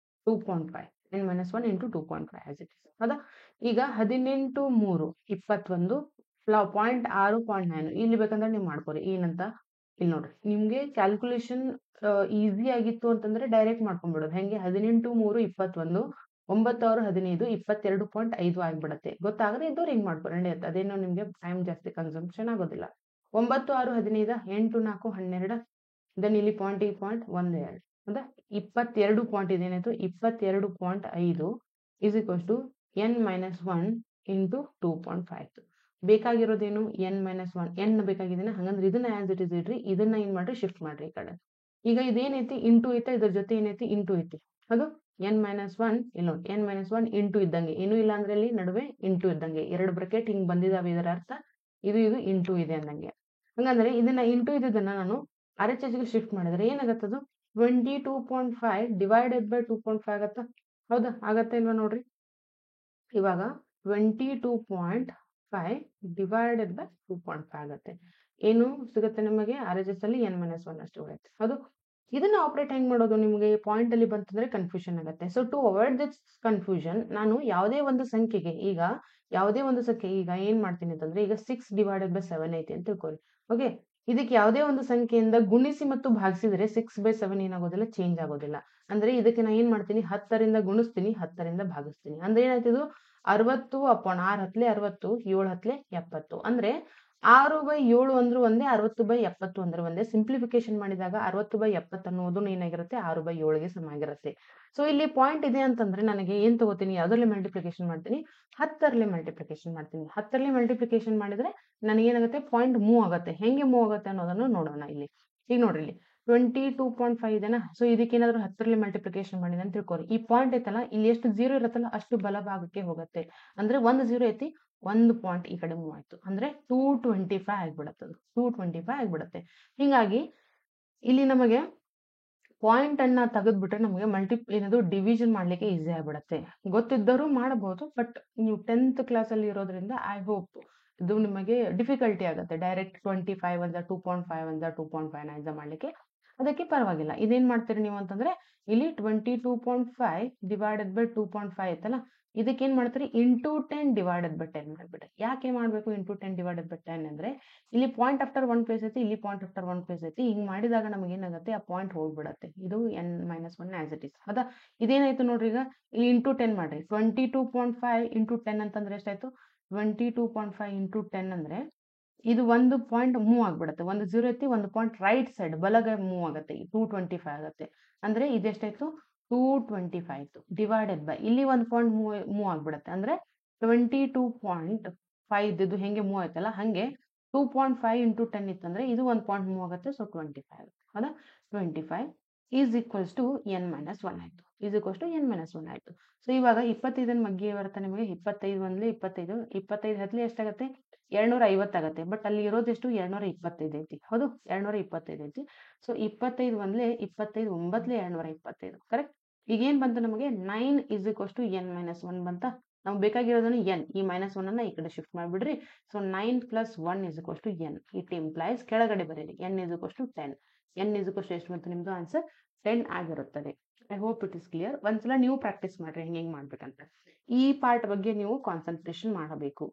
2.5, n - 1 into 2.5 as it is, ಹೌದಾ. ಈಗ 18 3 21 0.6.9 ಇಲ್ಲಿ ಬೇಕಂದ್ರೆ ನೀವು ಮಾಡ್ಕೊರಿ. ಏನಂತ ಇಲ್ಲಿ ನೋಡ್ರಿ, ನಿಮ್ಗೆ ಕ್ಯಾಲ್ಕುಲೇಷನ್ ಈಸಿ ಆಗಿತ್ತು ಅಂತಂದ್ರೆ ಡೈರೆಕ್ಟ್ ಮಾಡ್ಕೊಂಡ್ಬಿಡೋದು. ಹೆಂಗೆ 18 3 21 9 6 15 22.5 ಆಗ್ಬಿಡತ್ತೆ. ಗೊತ್ತಾಗದೆ ಇದ್ದವ್ರು ಹಿಂಗ್ ಮಾಡ್ಕೊರಿ, ನಡೆಯುತ್ತೆ. ಅದೇನೋ ನಿಮ್ಗೆ ಟೈಮ್ ಜಾಸ್ತಿ ಕನ್ಸಂಪ್ಷನ್ ಆಗೋದಿಲ್ಲ. 9 6 15 8 4 12 ದೆನ್ ಇಲ್ಲಿ 0.12 ಹೌದಾ. 22 ಪಾಯಿಂಟ್ ಇದೇನಾಯ್ತು, 22.5 is equals to n - 1 into 2.5. ಬೇಕಾಗಿರೋದೇನು n - 1, n ಬೇಕಾಗಿದ್ದೇನೆ. ಹಂಗಂದ್ರೆ ಇದನ್ನ ಆಸ್ ಇಟ್ ಇಸ್ ಇಡ್ರಿ, ಇದನ್ನ ಏನ್ ಮಾಡ್ರಿ, ಶಿಫ್ಟ್ ಮಾಡ್ರಿ ಈ ಕಡೆ. ಈಗ ಇದೇನೈತಿ, ಇಂಟು ಐತೆ, ಇದ್ರ ಜೊತೆ ಏನೈತಿ, ಇಂಟು ಐತಿ. ಅದು n - 1 ಇಲ್ಲಿ ನೋಡಿ, n - 1 ಇಂಟು ಇದ್ದಂಗೆ, ಏನು ಇಲ್ಲ ಅಂದ್ರೆ ಇಲ್ಲಿ ನಡುವೆ ಇಂಟು ಇದ್ದಂಗೆ, ಎರಡು ಬ್ರಾಕೆಟ್ ಹಿಂಗ್ ಬಂದಿದಾವೆ. ಇದರ ಅರ್ಥ ಇದು ಇಂಟು ಇದೆ ಅಂದಂಗೆ. ಹಂಗಂದ್ರೆ ಇದನ್ನ ಇಂಟು ಇದ್ದನ್ನ ನಾನು RHS ಗೆ ಶಿಫ್ಟ್ ಮಾಡಿದ್ರೆ ಏನಾಗತ್ತದು, 22.5 ಡಿವೈಡೆಡ್ ಬೈ 2.5 ಆಗತ್ತಾ? ಹೌದಾ? ಆಗತ್ತೆ ಇಲ್ವಾ ನೋಡ್ರಿ. ಇವಾಗ 22.5 ಡಿವೈಡೆಡ್ ಬೈ 2.5 ಆಗತ್ತೆ. ಏನು ಸಿಗುತ್ತೆ ನಿಮಗೆ? RHS ಅಲ್ಲಿ n-1 ಅಷ್ಟು ಉಳಿಯುತ್ತೆ. ಹೌದು? ಇದನ್ನ ಆಪರೇಟ್ ಹೆಂಗ್ ಮಾಡೋದು? ನಿಮಗೆ ಪಾಯಿಂಟ್ ಅಲ್ಲಿ ಬಂತಂದ್ರೆ ಕನ್ಫ್ಯೂಷನ್ ಆಗುತ್ತೆ. So to avoid this confusion ನಾನು ಯಾವುದೇ ಒಂದು ಸಂಖ್ಯೆಗೆ ಈಗ ಏನ್ ಮಾಡ್ತೀನಿ ಅಂತಂದ್ರೆ, ಈಗ 6 ಡಿವೈಡೆಡ್ ಬೈ 7 ಐತಿ ಅಂತ ತಿಳ್ಕೊಳ್ಳಿ. ಓಕೆ, ಇದಕ್ಕೆ ಯಾವುದೇ ಒಂದು ಸಂಖ್ಯೆಯಿಂದ ಗುಣಿಸಿ ಮತ್ತು ಭಾಗಿಸಿದ್ರೆ 6/7 ಏನಾಗೋದಿಲ್ಲ, ಚೇಂಜ್ ಆಗೋದಿಲ್ಲ. ಅಂದ್ರೆ ಇದಕ್ಕೆ ನಾ ಏನ್ ಮಾಡ್ತೀನಿ, 10ರಿಂದ ಗುಣಿಸ್ತೀನಿ, 10ರಿಂದ ಭಾಗಿಸ್ತೀನಿ. ಅಂದ್ರೆ ಏನಾಯ್ತಿದು 60 ಅಪಾನ್ 6 ಹತ್ಲೆ 60, 7 ಹತ್ಲೆ 70. ಅಂದ್ರೆ 6/7 ಅಂದ್ರೂ ಒಂದೇ, 60/70 ಅಂದ್ರೆ ಒಂದೇ. ಸಿಂಪ್ಲಿಫಿಕೇಶನ್ ಮಾಡಿದಾಗ 60/70 ಅನ್ನೋದು ಏನಾಗಿರುತ್ತೆ, 6/7ಗೆ ಸಮ ಆಗಿರುತ್ತೆ. ಸೊ ಇಲ್ಲಿ ಪಾಯಿಂಟ್ ಇದೆ ಅಂತಂದ್ರೆ ನನಗೆ ಏನ್ ತಗೋತೀನಿ, ಯಾವ್ದ್ರಲ್ಲಿ ಮಲ್ಟಿಪ್ಲಿಕೇಶನ್ ಮಾಡ್ತೀನಿ, 10ರಲ್ಲಿ ಮಲ್ಟಿಪ್ಲಿಕೇಶನ್ ಮಾಡ್ತೀನಿ. 10ರಲ್ಲಿ ಮಲ್ಟಿಪ್ಲಿಕೇಶನ್ ಮಾಡಿದ್ರೆ ನನಗೇನಾಗುತ್ತೆ, ಪಾಯಿಂಟ್ ಮೂವ್ ಆಗುತ್ತೆ. ಹೆಂಗೆ ಮೂವ್ ಆಗುತ್ತೆ ಅನ್ನೋದನ್ನು ನೋಡೋಣ ಇಲ್ಲಿ. ಈಗ ನೋಡ್ರಿ, ಇಲ್ಲಿ 22.5 ಇದೆನಾ? ಸೊ ಇದಕ್ಕೇನಾದ್ರೂ 10ರಲ್ಲಿ ಮಲ್ಟಿಪ್ಲಿಕೇಶನ್ ಮಾಡಿದೆ ಅಂತ ತಿಳ್ಕೊರಿ. ಈ ಪಾಯಿಂಟ್ ಐತಲ್ಲ, ಇಲ್ಲಿ ಎಷ್ಟು 0 ಇರುತ್ತಲ್ಲ ಅಷ್ಟು ಬಲಭಾಗಕ್ಕೆ ಹೋಗುತ್ತೆ. ಅಂದ್ರೆ 1 0 ಐತಿ, 1 ಪಾಯಿಂಟ್ ಈ ಕಡೆ ಮೂವ್ ಆಯ್ತು. ಅಂದ್ರೆ 225 ಆಗ್ಬಿಡತ್ತೆ. 225 ಆಗ್ಬಿಡತ್ತೆ. ಹಿಂಗಾಗಿ ಇಲ್ಲಿ ನಮಗೆ ಪಾಯಿಂಟ್ ಅನ್ನ ತೆಗೆದ್ಬಿಟ್ರೆ ನಮಗೆ ಏನದು ಡಿವಿಷನ್ ಮಾಡ್ಲಿಕ್ಕೆ ಈಸಿ ಆಗ್ಬಿಡತ್ತೆ. ಗೊತ್ತಿದ್ದವರು ಮಾಡಬಹುದು, ಬಟ್ ನೀವು 10th ಕ್ಲಾಸ್ ಅಲ್ಲಿ ಇರೋದ್ರಿಂದ ಐ ಹೋಪ್ ಇದು ನಿಮಗೆ ಡಿಫಿಕಲ್ಟಿ ಆಗುತ್ತೆ. ಡೈರೆಕ್ಟ್ 25 ಅಂತ 2.5 ಅಂತ 2.5 ಮಾಡ್ಲಿಕ್ಕೆ. ಅದಕ್ಕೆ ಪರವಾಗಿಲ್ಲ. ಇದೇನ್ ಮಾಡ್ತೀರಿ ನೀವು ಅಂತಂದ್ರೆ, ಇಲ್ಲಿ 22.5 ಡಿವೈಡೆಡ್ ಬೈ 2.5 ಐತಲ್ಲ, ಇದಕ್ಕೆ ಏನ್ ಮಾಡ್ತೀರಿ, ಇಂಟು 10 ಡಿವೈಡೆಡ್ ಬೈ 10 ಮಾಡ್ಬಿಟ್ರೆ. ಯಾಕೆ ಮಾಡ್ಬೇಕು ಇಂಟು 10 ಡಿವೈಡೆಡ್ ಬೈ 10 ಅಂದ್ರೆ, ಇಲ್ಲಿ ಪಾಯಿಂಟ್ ಆಫ್ಟರ್ 1 ಪ್ಲೇಸ್ ಐತಿ, ಇಲ್ಲಿ ಪಾಯಿಂಟ್ ಆಫ್ಟರ್ 1 ಪ್ಲೇಸ್ ಐತಿ. ಹಿಂಗ್ ಮಾಡಿದಾಗ ನಮಗೆ ಏನಾಗುತ್ತೆ, ಆ ಪಾಯಿಂಟ್ ಹೋಗ್ಬಿಡತ್ತೆ. ಇದು n-1 ಆಸ್ ಇಟ್ ಇಸ್. ಹೌದಾ? ಇದೇನಾಯ್ತು ನೋಡ್ರಿ, ಈಗ ಇಲ್ಲಿ ಇಂಟು 10 ಮಾಡ್ರಿ. 22.5 ಇಂಟು 10 ಅಂತಂದ್ರೆ ಎಷ್ಟಾಯ್ತು, 22.5 ಇಂಟು 10 ಅಂದ್ರೆ ಇದು 1 ಪಾಯಿಂಟ್ ಮೂವ್ ಆಗ್ಬಿಡುತ್ತೆ. 1 0 ಐತಿ, 1 ಪಾಯಿಂಟ್ ರೈಟ್ ಸೈಡ್ ಬಲಗೈ ಮೂವ್ ಆಗುತ್ತೆ. 225 ಆಗುತ್ತೆ. ಅಂದ್ರೆ ಇದೆಷ್ಟಾಯ್ತು, 225 ಆಯ್ತು. ಡಿವೈಡೆಡ್ ಬೈ ಇಲ್ಲಿ 1 ಪಾಯಿಂಟ್ ಮೂವ್ ಆಗ್ಬಿಡುತ್ತೆ. ಅಂದ್ರೆ 22.5 ಇದು ಹೆಂಗೆ ಮೂವ್ ಆಯ್ತಲ್ಲ, ಹಂಗೆ 2.5 ಇಂಟು 10 ಇತ್ತಂದ್ರೆ ಇದು 1 ಪಾಯಿಂಟ್ ಮೂವ್ ಆಗುತ್ತೆ. ಸೊ 25 ಆಗುತ್ತೆ. ಹೌದಾ? 25 ಈಸ್ ಈಕ್ವಲ್ಸ್ ಟು n-1 ಆಯ್ತು. ಈಸ್ ಈಕ್ವಲ್ಸ್ ಟು n-1 ಆಯ್ತು. ಸೊ ಇವಾಗ 25 ಮಗ್ಗಿ ಬರುತ್ತೆ ನಿಮಗೆ. 25 ಒಂದ್ಲೆ 25, 25 ಹತ್ಲೆ ಎಷ್ಟಾಗತ್ತೆ, 250 ಆಗತ್ತೆ. ಬಟ್ ಅಲ್ಲಿ ಇರೋದು ಎಷ್ಟು, 225 ಐತಿ. ಹೌದು? 225 ಐತಿ. ಸೊ 25 ಒಂದ್ಲೆ 25, 9ಲೆ 225. ಕರೆಕ್ಟ್? ಈಗ ಏನ್ ಬಂತು ನಮಗೆ, 9 ಈಸ್ ಈಕ್ವಲ್ಸ್ ಟು n-1 ಬಂತ. ನಮ್ಗೆ ಬೇಕಾಗಿರೋದನ್ನ n, ಈ -1 ಅನ್ನ ಈ ಕಡೆ ಶಿಫ್ಟ್ ಮಾಡ್ಬಿಡ್ರಿ. So 9 + 1 is equals to n. It implies ಕೆಳಗಡೆ ಬರೀರಿ, n is equals to 10. n is equals to ಎಷ್ಟು ಬಂತು ನಿಮ್ದು ಆನ್ಸರ್, 10 ಆಗಿರುತ್ತದೆ. I hope it is clear. ಒಂದ್ಸಲ ನೀವು ಪ್ರಾಕ್ಟೀಸ್ ಮಾಡ್ರಿ ಹೆಂಗ್ ಮಾಡ್ಬೇಕಂತ. ಈ ಪಾರ್ಟ್ ಬಗ್ಗೆ ನೀವು ಕಾನ್ಸಂಟ್ರೇಷನ್ ಮಾಡಬೇಕು.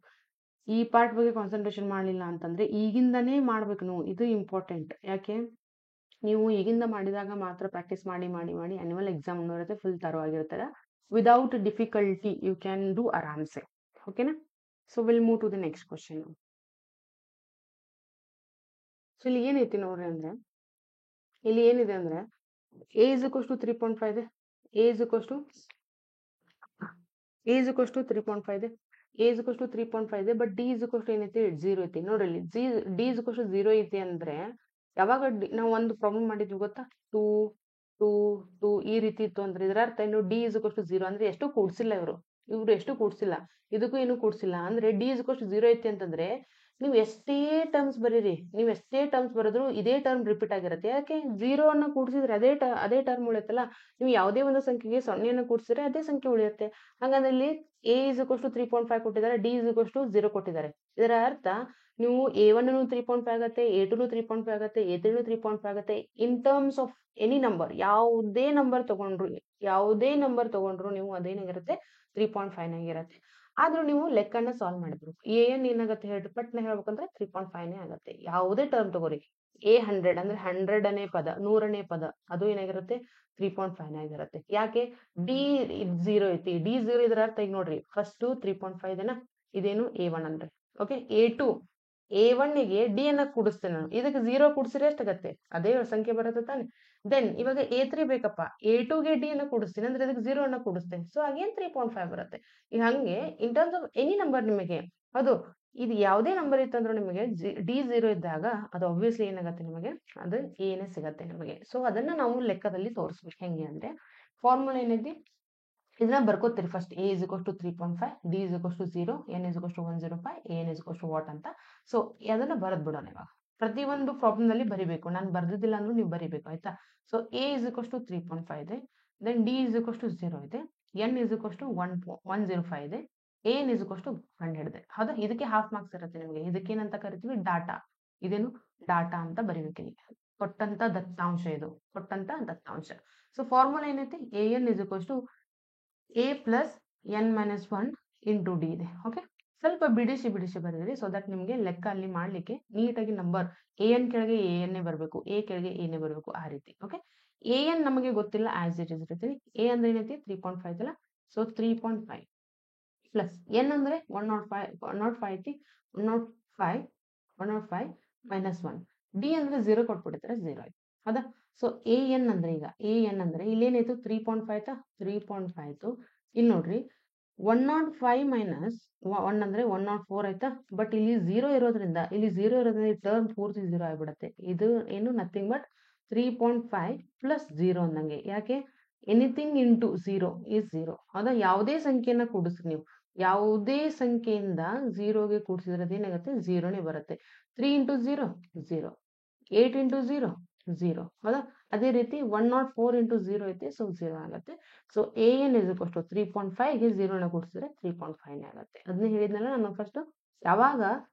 ಈ ಪಾರ್ಟ್ ಬಗ್ಗೆ ಕಾನ್ಸಂಟ್ರೇಷನ್ ಮಾಡಲಿಲ್ಲ ಅಂತಂದ್ರೆ ಈಗಿಂದನೇ ಮಾಡ್ಬೇಕು ನೀವು. ಇದು ಇಂಪಾರ್ಟೆಂಟ್. ಯಾಕೆ, ನೀವು ಈಗಿಂದ ಮಾಡಿದಾಗ ಮಾತ್ರ ಪ್ರಾಕ್ಟೀಸ್ ಮಾಡಿ ಅನ್ಯುವಲ್ ಎಕ್ಸಾಮ್ ಅನ್ನೋರುತ್ತೆ ಫುಲ್ ತರವಾಗಿರ್ತದೆ. Without difficulty you can do ಆರಾಮ್ಸೆ. ಓಕೆನಾ? So will move to the next question. So ಇಲ್ಲಿ ಏನೈತಿ ನೋಡ್ರಿ, ಅಂದ್ರೆ ಇಲ್ಲಿ ಏನಿದೆ ಅಂದ್ರೆ a is equals to 3.5 ಇದೆ. a is equals to 3.5 ಇದೆ. a is equals to 3.5 ಇದೆ. But d is equals to ಏನೈತಿ, 0 ಐತಿ. ನೋಡ್ರಿ ಇಲ್ಲಿ d is equals to 0 ಐತಿ ಅಂದ್ರೆ ಯಾವಾಗ ನಾವು ಒಂದು ಪ್ರಾಬ್ಲಮ್ ಮಾಡಿದ್ವಿ ಗೊತ್ತಾ, 2 2 2 ಈ ರೀತಿ ಇತ್ತು ಅಂದ್ರೆ ಇದರ ಅರ್ಥ ಏನು, d is equals to 0 ಅಂದ್ರೆ ಎಷ್ಟು ಕೂಡ್ಸಿಲ್ಲ ಇವ್ರು ಎಷ್ಟು ಕೂಡ್ಸಿಲ್ಲ, ಇದಕ್ಕೂ ಏನು ಕೂಡ್ಸಿಲ್ಲ. ಅಂದ್ರೆ d is equals to 0 ಐತಿ ಅಂತಂದ್ರೆ ನೀವು ಎಷ್ಟೇ ಟರ್ಮ್ಸ್ ಬರೀರಿ, ನೀವು ಎಷ್ಟೇ ಟರ್ಮ್ಸ್ ಬರೆದ್ರು ಇದೇ ಟರ್ಮ್ ರಿಪೀಟ್ ಆಗಿರುತ್ತೆ. ಯಾಕೆ, 0 ಅನ್ನ ಕೂಡಿಸಿದ್ರೆ ಅದೇ ಟರ್ಮ್ ಉಳಿಯುತ್ತಲ್ಲ. ನೀವು ಯಾವುದೇ ಒಂದು ಸಂಖ್ಯೆಗೆ 0 ಕೂಡಿಸಿದ್ರೆ ಅದೇ ಸಂಖ್ಯೆ ಉಳಿಯುತ್ತೆ. ಹಾಗಾದ್ರೆ ಇಲ್ಲಿ a is equals to 3.5 ಕೊಟ್ಟಿದ್ದಾರೆ, d is equals to 0 ಕೊಟ್ಟಿದ್ದಾರೆ. ಇದರ ಅರ್ಥ ನೀವು a1 3.5 ಆಗುತ್ತೆ, a2 3.5 ಆಗುತ್ತೆ, a3 3.5 ಆಗುತ್ತೆ. In terms of any number, ಯಾವುದೇ ನಂಬರ್ ತಗೊಂಡ್ರು ನೀವು ಅದೇನಾಗಿರುತ್ತೆ, 3.5 ನಾಗಿರುತ್ತೆ. ಆದ್ರೂ ನೀವು ಲೆಕ್ಕನ ಸಾಲ್ವ್ ಮಾಡಿದ್ರು an ಏನಾಗುತ್ತೆ ಹೇಳ್ರಿ, ಪಟ್ನ ಹೇಳ್ಬೇಕಂದ್ರೆ 3.5 ಆಗುತ್ತೆ. ಯಾವುದೇ ಟರ್ಮ್ ತಗೋರಿ, a100 ಅಂದ್ರೆ 100ನೇ ಪದ, 100ನೇ ಪದ, ಅದು ಏನಾಗಿರುತ್ತೆ, 3.5 ಆಗಿರುತ್ತೆ. ಯಾಕೆ, d 0 ಐತಿ. d 0 ಇದ್ರ ಅರ್ಥ ಈಗ ನೋಡ್ರಿ, ಫಸ್ಟ್ 3.5 ಇದೆನಾ, ಇದೇನು a1 ಅಂದ್ರೆ. ಓಕೆ, a1ಗೆ d ಅನ್ನ ಕೂಡಿಸ್ತೇನೆ ನಾನು. ಇದಕ್ಕೆ 0 ಕೂಡಿಸಿದ್ರೆ ಎಷ್ಟಾಗತ್ತೆ, ಅದೇ ಸಂಖ್ಯೆ ಬರುತ್ತೆ ತಾನೆ. ದೆನ್ ಇವಾಗ a3 ಬೇಕಪ್ಪ, a2ಗೆ d ಅನ್ನ ಕೂಡಿಸ್ತೀನಿ ಅಂದ್ರೆ ಇದಕ್ಕೆ 0 ಅನ್ನ ಕೂಡಿಸ್ತೇನೆ. ಸೊ ಅಗೇನ್ 3.5 ಬರುತ್ತೆ. ಈಗ ಹಂಗೆ in terms of any number ನಿಮಗೆ, ಅದು ಇದು ಯಾವುದೇ ನಂಬರ್ ಇತ್ತಂದ್ರೂ ನಿಮಗೆ d 0 ಇದ್ದಾಗ ಅದು ಆಬ್ವಿಯಸ್ಲಿ ಏನಾಗುತ್ತೆ ನಿಮಗೆ, ಅದು ಏನೇ ಸಿಗತ್ತೆ ನಿಮಗೆ. ಸೊ ಅದನ್ನ ನಾವು ಲೆಕ್ಕದಲ್ಲಿ ತೋರಿಸ್ಬೇಕು. ಹೆಂಗೆ ಅಂದ್ರೆ ಫಾರ್ಮುಲಾ ಏನಿದೆ ಇದನ್ನ ಬರ್ಕೋತೀರಿ. First a is equals to 3.5, d is equals to 0, n is equals to 105, an is equals to what ಅಂತ. ಸೊ ಅದನ್ನ ಬರೆದ್ ಬಿಡೋಣ ಇವಾಗ. ಪ್ರತಿಯೊಂದು ಪ್ರಾಬ್ಲಮ್ ನಲ್ಲಿ ಬರಿಬೇಕು. ನಾನು ಬರ್ದಿದ್ದಿಲ್ಲ ಅಂದ್ರೂ ನೀವು ಬರಿಬೇಕು ಆಯ್ತಾ. So a is equals to 3.5 ಇದೆ, then d is equals to 0 ಇದೆ, n is equals to 105 ಇದೆ, an is equals to 100 ಇದೆ. ಹೌದಾ, ಇದಕ್ಕೆ ಹಾಫ್ ಮಾರ್ಕ್ಸ್ ಇರುತ್ತೆ ನಿಮಗೆ. ಇದಕ್ಕೆ ಏನಂತ ಕರಿತೀವಿ, ಡಾಟಾ. ಇದೇನು ಡಾಟಾ ಅಂತ ಬರಿಬೇಕು ಇಲ್ಲಿ. ಕೊಟ್ಟಂತ ದತ್ತಾಂಶ ಇದು, ಕೊಟ್ಟಂತ ದತ್ತಾಂಶ. ಸೊ ಫಾರ್ಮುಲಾ ಏನೈತಿ, an is equals to a plus n minus 1 into d ಇದೆ. ಓಕೆ, ಸ್ವಲ್ಪ ಬಿಡಿಸಿ ಬರೆದಿರಿ ಸೊ ದಟ್ ನಿಮಗೆ ಲೆಕ್ಕ ಅಲ್ಲಿ ಮಾಡ್ಲಿಕ್ಕೆ ನೀಟಾಗಿ ನಂಬರ್ ಎ ಎನ್ ಕೆಳಗೆ ಎ ಎನ್ ಬರಬೇಕು, ಎ ಕೆಳಗೆ ಎನೇ ಬರಬೇಕು, ಆ ರೀತಿ. ಓಕೆ, ಎ ಎನ್ ನಮಗೆ ಗೊತ್ತಿಲ್ಲ, ಆಸ್ ಇಟ್ ಇಸ್ ಇರ್ತೀವಿ. ಎ ಅಂದ್ರೆ ಏನೈತಿ 3.5 ಅಲ್ಲ, ಸೊ 3.5 ಪ್ಲಸ್ ಎನ್ ಅಂದ್ರೆ 105 ಐತಿ, 105 ಮೈನಸ್ 1. ಡಿ ಅಂದ್ರೆ 0 ಕೊಟ್ಬಿಟ್ಟಿದ್ರೆ 0 ಆಯ್ತು. ಹೌದಾ, ಸೊ ಎ ಎನ್ ಅಂದ್ರೆ ಈಗ ಎ ಎನ್ ಅಂದ್ರೆ ಇಲ್ಲೇನಾಯ್ತು 3.5 ಆಯ್ತಾ, 3.5 ಆಯ್ತು. ಇಲ್ಲಿ ನೋಡ್ರಿ 105 ಮೈನಸ್ 1 ಅಂದ್ರೆ 104 ಆಯ್ತಾ. ಬಟ್ ಇಲ್ಲಿ 0 ಇರೋದ್ರಿಂದ ಈ ಟರ್ಮ್ ಪೂರ್ತಿ 0 ಆಗ್ಬಿಡುತ್ತೆ. ಇದು ಏನು ನಥಿಂಗ್ ಬಟ್ 3.5 ಪ್ಲಸ್ 0 ಅಂದಂಗೆ. ಯಾಕೆ, ಎನಿಥಿಂಗ್ ಇಂಟು 0 ಈಸ್ 0. ಹೌದಾ, ಯಾವುದೇ ಸಂಖ್ಯೆಯನ್ನ ಕೂಡಿಸ್ರಿ ನೀವು, ಯಾವುದೇ ಸಂಖ್ಯೆಯಿಂದ 0ಗೆ ಕೂಡಿಸಿದ್ರೆ ಅದೇನಾಗುತ್ತೆ, 0ನೇ ಬರುತ್ತೆ. 3 ಇಂಟು 0 0, 8 ಇಂಟು 0 0. ಹೌದಾ, ಅದೇ ರೀತಿ 104 ಇಂಟು 0 ಐತೆ, ಸೊ 0 ಆಗುತ್ತೆ. So A N is equal to 3.5ಗೆ 0ನ ಕೂಡಿಸಿದ್ರೆ 3.5 ಆಗುತ್ತೆ. ಅದನ್ನ ಹೇಳಿದ್ನಲ್ಲ ನಾನು ಫಸ್ಟ್. ಯಾವಾಗ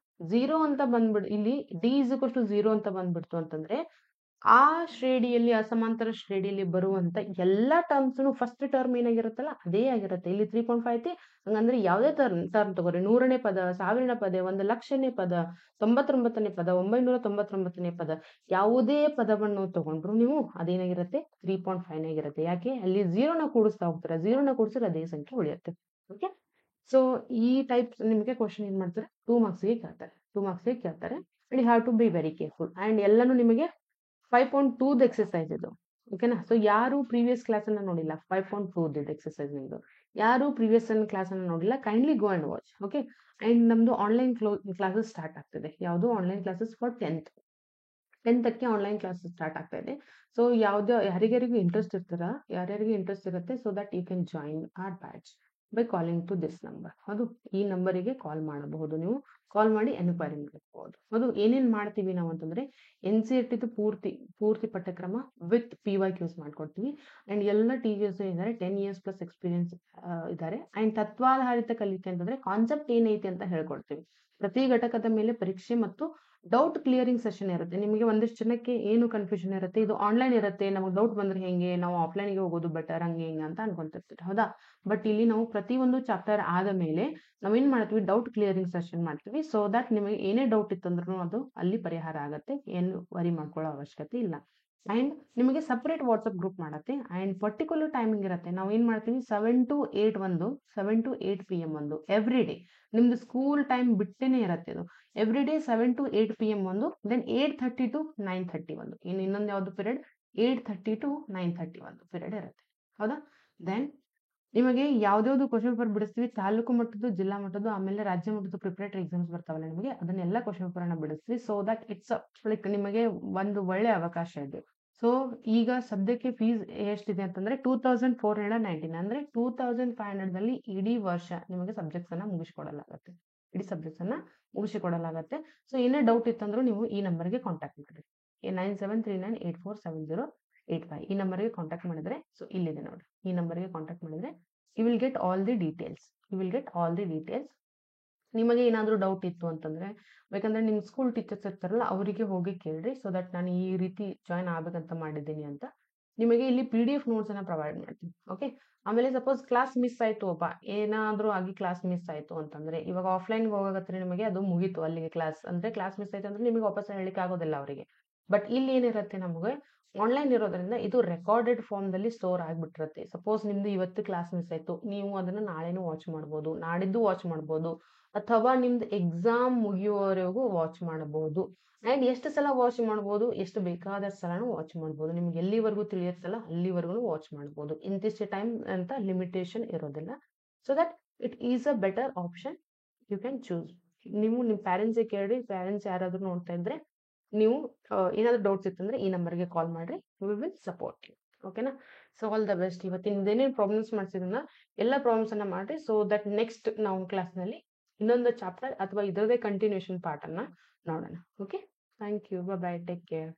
0 ಅಂತ ಬಂದ್ಬಿಡ್, ಇಲ್ಲಿ ಡಿ ಇಸ್ ಇಕ್ವಲ್ ಟು 0 ಅಂತ ಬಂದ್ಬಿಡ್ತು ಅಂತಂದ್ರೆ ಆ ಶ್ರೇಣಿಯಲ್ಲಿ, ಅಸಮಾಂತರ ಶ್ರೇಣಿಯಲ್ಲಿ ಬರುವಂತ ಎಲ್ಲಾ ಟರ್ಮ್ಸ್ ಫಸ್ಟ್ ಟರ್ಮ್ ಏನಾಗಿರುತ್ತಲ್ಲ ಅದೇ ಆಗಿರುತ್ತೆ. ಇಲ್ಲಿ 3.5 ಐತಿ, ಹಂಗಂದ್ರೆ ಯಾವುದೇ ಟರ್ಮ್ ತಗೋರಿ, 100ನೇ ಪದ, 1000ನೇ ಪದ, 1,00,000ನೇ ಪದ, 99ನೇ ಪದ, 999ನೇ ಪದ, ಯಾವುದೇ ಪದವನ್ನು ತಗೊಂಡ್ರು ನೀವು ಅದೇನಾಗಿರುತ್ತೆ 3.5 ಆಗಿರುತ್ತೆ. ಯಾಕೆ, ಅಲ್ಲಿ 0ನ ಕೂಡಿಸ್ತಾ ಹೋಗ್ತಾರೆ, 0ನ ಕೂಡಿಸಿದ್ರೆ ಅದೇ ಸಂಖ್ಯೆ ಉಳಿಯುತ್ತೆ. ಓಕೆ, ಸೊ ಈ ಟೈಪ್ ನಿಮಗೆ ಕ್ವಶನ್ ಏನ್ ಮಾಡ್ತಾರೆ, 2 ಮಾರ್ಕ್ಸ್ಗೆ ಕೇಳ್ತಾರೆ. And you have to be very careful. And ಎಲ್ಲಾನು ನಿಮಗೆ 5.2 ಎಕ್ಸರ್ಸೈಸ್ ಇದು. ಓಕೆನಾ, ಸೊ ಯಾರು ಪ್ರೀವಿಯಸ್ ಕ್ಲಾಸ್ ಅನ್ನ ನೋಡಿಲ್ಲ, 5.2 ಎಕ್ಸರ್ಸೈಸ್ ನಿಮ್ದು, ಯಾರು ಪ್ರೀವಿಯಸ್ ಕ್ಲಾಸ್ ಅನ್ನ ನೋಡಿಲ್ಲ, kindly go and watch. Okay, and ನಮ್ದು ಆನ್ಲೈನ್ ಕ್ಲಾಸಸ್ ಸ್ಟಾರ್ಟ್ ಆಗ್ತಿದೆ. ಯಾವುದು, online classes for 10th online classes start ಆಗ್ತಾ ಇದೆ. ಸೊ ಯಾರಿಗಾರಿಗೂ ಇಂಟ್ರೆಸ್ಟ್ ಇರುತ್ತೆ, so that you can join our batch by calling to this number. ಅದು ಈ ನಂಬರಿಗೆ ಕಾಲ್ ಮಾಡಬಹುದು, ನೀವು ಕಾಲ್ ಮಾಡಿ ಎನ್ಕ್ವೈರಿ ಮಾಡಬಹುದು. ಅದು ಏನೇನ್ ಮಾಡ್ತೀವಿ ನಾವು ಅಂತಂದ್ರೆ NCERT ಪೂರ್ತಿ ಪಠ್ಯಕ್ರಮ ವಿತ್ PYQs ಮಾಡ್ಕೊಡ್ತೀವಿ. ಅಂಡ್ ಎಲ್ಲ ಟೀಚರ್ಸ್ ಇದ್ದಾರೆ, 10 years ಪ್ಲಸ್ ಎಕ್ಸ್ಪೀರಿಯನ್ಸ್ ಇದ್ದಾರೆ. ಅಂಡ್ ತತ್ವಾಧಾರಿತ ಕಲಿಕೆ ಅಂತಂದ್ರೆ ಕಾನ್ಸೆಪ್ಟ್ ಏನೈತಿ ಅಂತ ಹೇಳ್ಕೊಡ್ತೀವಿ. ಪ್ರತಿ ಘಟಕದ ಮೇಲೆ ಪರೀಕ್ಷೆ ಮತ್ತು ಡೌಟ್ ಕ್ಲಿಯರಿಂಗ್ ಸೆಷನ್ ಇರುತ್ತೆ. ನಿಮಗೆ ಒಂದಿಷ್ಟು ಜನಕ್ಕೆ ಏನು ಕನ್ಫ್ಯೂಷನ್ ಇರುತ್ತೆ, ಇದು ಆನ್ಲೈನ್ ಇರುತ್ತೆ, ನಮಗೆ ಡೌಟ್ ಬಂದ್ರೆ ಹೆಂಗೆ, ನಾವು ಆಫ್ಲೈನ್ಗೆ ಹೋಗೋದು ಬೆಟರ್, ಹಂಗೆ ಹಿಂಗೆ ಅಂತ ಅನ್ಕೊಂತಿರ್ತೀವಿ. ಹೌದಾ, ಬಟ್ ಇಲ್ಲಿ ನಾವು ಪ್ರತಿಯೊಂದು ಚಾಪ್ಟರ್ ಆದ ಮೇಲೆ ನಾವೇನ್ ಮಾಡ್ತೀವಿ, ಡೌಟ್ ಕ್ಲಿಯರಿಂಗ್ ಸೆಷನ್ ಮಾಡ್ತೀವಿ. ಸೊ ದಟ್ ನಿಮಗೆ ಏನೇ ಡೌಟ್ ಇತ್ತಂದ್ರೂ ಅದು ಅಲ್ಲಿ ಪರಿಹಾರ ಆಗುತ್ತೆ, ಏನು ವರಿ ಮಾಡ್ಕೊಳ್ಳೋ ಅವಶ್ಯಕತೆ ಇಲ್ಲ. ಅಂಡ್ ನಿಮಗೆ ಸಪರೇಟ್ ವಾಟ್ಸ್ಆಪ್ ಗ್ರೂಪ್ ಮಾಡುತ್ತೆ. ಅಂಡ್ ಪರ್ಟಿಕ್ಯುಲರ್ ಟೈಮಿಂಗ್ ಇರುತ್ತೆ. ನಾವು ಏನ್ ಮಾಡ್ತೀವಿ, 7 to 8 PM ಒಂದು ಎವ್ರಿ ಡೇ. ನಿಮ್ದು ಸ್ಕೂಲ್ ಟೈಮ್ ಬಿಟ್ಟೇನೆ ಇರುತ್ತೆ ಇದು. ಎವ್ರಿ ಡೇ 7 to 8 PM ಒಂದು, ದೆನ್ 8:30 to 9:30 ಒಂದು, ಇನ್ನೊಂದು ಯಾವ್ದು ಪೀರಿಯಡ್ 8:30 to 9:30 ಒಂದು ಪೀರಿಯಡ್ ಇರುತ್ತೆ. ಹೌದಾ, ದೆನ್ ನಿಮಗೆ ಯಾವ್ದಾವ್ದು ಕ್ವಶನ್ ಪೇಪರ್ ಬಿಡಿಸ್ತೀವಿ, ತಾಲೂಕು ಮಟ್ಟದ್ದು, ಜಿಲ್ಲಾ ಮಟ್ಟದ್ದು, ಆಮೇಲೆ ರಾಜ್ಯ ಮಟ್ಟದ್ದು ಪ್ರಿಪರೇಟರಿ ಎಕ್ಸಾಮ್ಸ್ ಬರ್ತಾವಲ್ಲ ನಿಮಗೆ, ಅದನ್ನೆಲ್ಲ ಕ್ವಶನ್ ಪೇಪರ್ ಬಿಡಿಸ್ತೀವಿ. ಸೊ ದಟ್ ಇಟ್ಸ್ ಲೈಕ್ ನಿಮಗೆ ಒಂದು ಒಳ್ಳೆ ಅವಕಾಶ ಇದೆ. ಸೊ ಈಗ ಸದ್ಯಕ್ಕೆ ಫೀಸ್ ಎಷ್ಟಿದೆ ಅಂತಂದ್ರೆ 2419, ಅಂದ್ರೆ 2500 ಇಡೀ ವರ್ಷ ನಿಮಗೆ ಸಬ್ಜೆಕ್ಟ್ಸ್ ಅನ್ನ ಮುಗಿಸಿಕೊಡಲಾಗತ್ತೆ. ಸೊ ಏನೇ ಡೌಟ್ ಇತ್ತಂದ್ರೂ ನೀವು ಈ ನಂಬರ್ಗೆ ಕಾಂಟ್ಯಾಕ್ಟ್ ಮಾಡಿ, 9739847085 ಈ ನಂಬರ್ಗೆ ಕಾಂಟ್ಯಾಕ್ಟ್ ಮಾಡಿದ್ರೆ, ಸೊ ಇಲ್ಲಿದೆ ನೋಡಿ, ಈ ನಂಬರ್ಗೆ ಕಾಂಟ್ಯಾಕ್ಟ್ ಮಾಡಿದ್ರೆ you will get all the details. ನಿಮಗೆ ಏನಾದರೂ ಡೌಟ್ ಇತ್ತು ಅಂತಂದ್ರೆ, ಬೇಕಂದ್ರೆ ನಿಮ್ ಸ್ಕೂಲ್ ಟೀಚರ್ಸ್ ಇರ್ತಾರಲ್ಲ ಅವರಿಗೆ ಹೋಗಿ ಕೇಳ್ರಿ. ಸೊ ದಟ್ ನಾನು ಈ ರೀತಿ ಜಾಯ್ನ್ ಆಗ್ಬೇಕಂತ ಮಾಡಿದ್ದೀನಿ ಅಂತ ನಿಮಗೆ ಇಲ್ಲಿ PDF ನೋಟ್ಸ್ ಅನ್ನ ಪ್ರೊವೈಡ್ ಮಾಡ್ತೀನಿ. ಓಕೆ, ಆಮೇಲೆ ಸಪೋಸ್ ಕ್ಲಾಸ್ ಮಿಸ್ ಆಯ್ತು, ಏನಾದ್ರೂ ಆಗಿ ಕ್ಲಾಸ್ ಮಿಸ್ ಆಯ್ತು ಅಂತಂದ್ರೆ, ಇವಾಗ ಆಫ್ಲೈನ್ ಹೋಗಕತ್ರಿ ನಿಮಗೆ ಅದು ಮುಗೀತು ಅಲ್ಲಿಗೆ. ಕ್ಲಾಸ್ ಮಿಸ್ ಆಯ್ತು ಅಂದ್ರೆ ನಿಮಗೆ ವಾಪಸ್ ಹೇಳಲಿಕ್ಕೆ ಆಗೋದಿಲ್ಲ ಅವರಿಗೆ. ಬಟ್ ಇಲ್ಲಿ ಏನಿರುತ್ತೆ, ನಮಗೆ ಆನ್ಲೈನ್ ಇರೋದ್ರಿಂದ ಇದು ರೆಕಾರ್ಡೆಡ್ ಫಾರ್ಮ್ ದಲ್ಲಿ ಸ್ಟೋರ್ ಆಗ್ಬಿಟ್ಟಿರುತ್ತೆ. ಸಪೋಸ್ ನಿಮ್ದು ಇವತ್ತು ಕ್ಲಾಸ್ ಮಿಸ್ ಆಯ್ತು, ನೀವು ಅದನ್ನ ನಾಳೆನೂ ವಾಚ್ ಮಾಡ್ಬೋದು, ನಾಡಿದ್ದು ವಾಚ್ ಮಾಡ್ಬೋದು, ಅಥವಾ ನಿಮ್ದು ಎಕ್ಸಾಮ್ ಮುಗಿಯುವವರೆಗೂ ವಾಚ್ ಮಾಡಬಹುದು. ಅಂಡ್ ಎಷ್ಟು ಸಲ ವಾಚ್ ಮಾಡ್ಬೋದು, ಎಷ್ಟು ಬೇಕಾದಷ್ಟು ಸಲನೂ ವಾಚ್ ಮಾಡ್ಬೋದು. ನಿಮ್ಗೆ ಎಲ್ಲಿವರೆಗೂ ತಿಳಿಯುತ್ತಲ್ಲ ಅಲ್ಲಿವರೆಗೂ ವಾಚ್ ಮಾಡ್ಬೋದು. ಇಂತಿಷ್ಟು ಟೈಮ್ ಅಂತ ಲಿಮಿಟೇಷನ್ ಇರೋದಿಲ್ಲ. So that it is a better option, you can choose. ನೀವು ನಿಮ್ಮ ಪ್ಯಾರೆಂಟ್ಸ್ ಕೇಳಿ, ಪ್ಯಾರೆಂಟ್ಸ್ ಯಾರಾದ್ರೂ ನೋಡ್ತಾ ಇದ್ರೆ ನೀವು ಏನಾದ್ರು ಡೌಟ್ಸ್ ಇತ್ತಂದ್ರೆ ಈ ನಂಬರ್ಗೆ ಕಾಲ್ ಮಾಡ್ರಿ, ವಿ ವಿಲ್ ಸಪೋರ್ಟ್ ಯು. ಓಕೆನಾ, ಸೊ ಆಲ್ ದ ಬೆಸ್ಟ್. ಇವತ್ತಿನ ಏನೇನು ಪ್ರಾಬ್ಲಮ್ಸ್ ಮಾಡ್ಸಿದ್ರನ್ನ ಎಲ್ಲ ಪ್ರಾಬ್ಲಮ್ಸ್ ಅನ್ನ ಮಾಡ್ರಿ. ಸೊ ದಟ್ ನೆಕ್ಸ್ಟ್ ನಾವು ಕ್ಲಾಸ್ ನಲ್ಲಿ ಇನ್ನೊಂದು ಚಾಪ್ಟರ್ ಅಥವಾ ಇದರದೇ ಕಂಟಿನ್ಯೂಷನ್ ಪಾರ್ಟ್ ಅನ್ನ ನೋಡೋಣ. Okay. Thank you. Bye. Take care.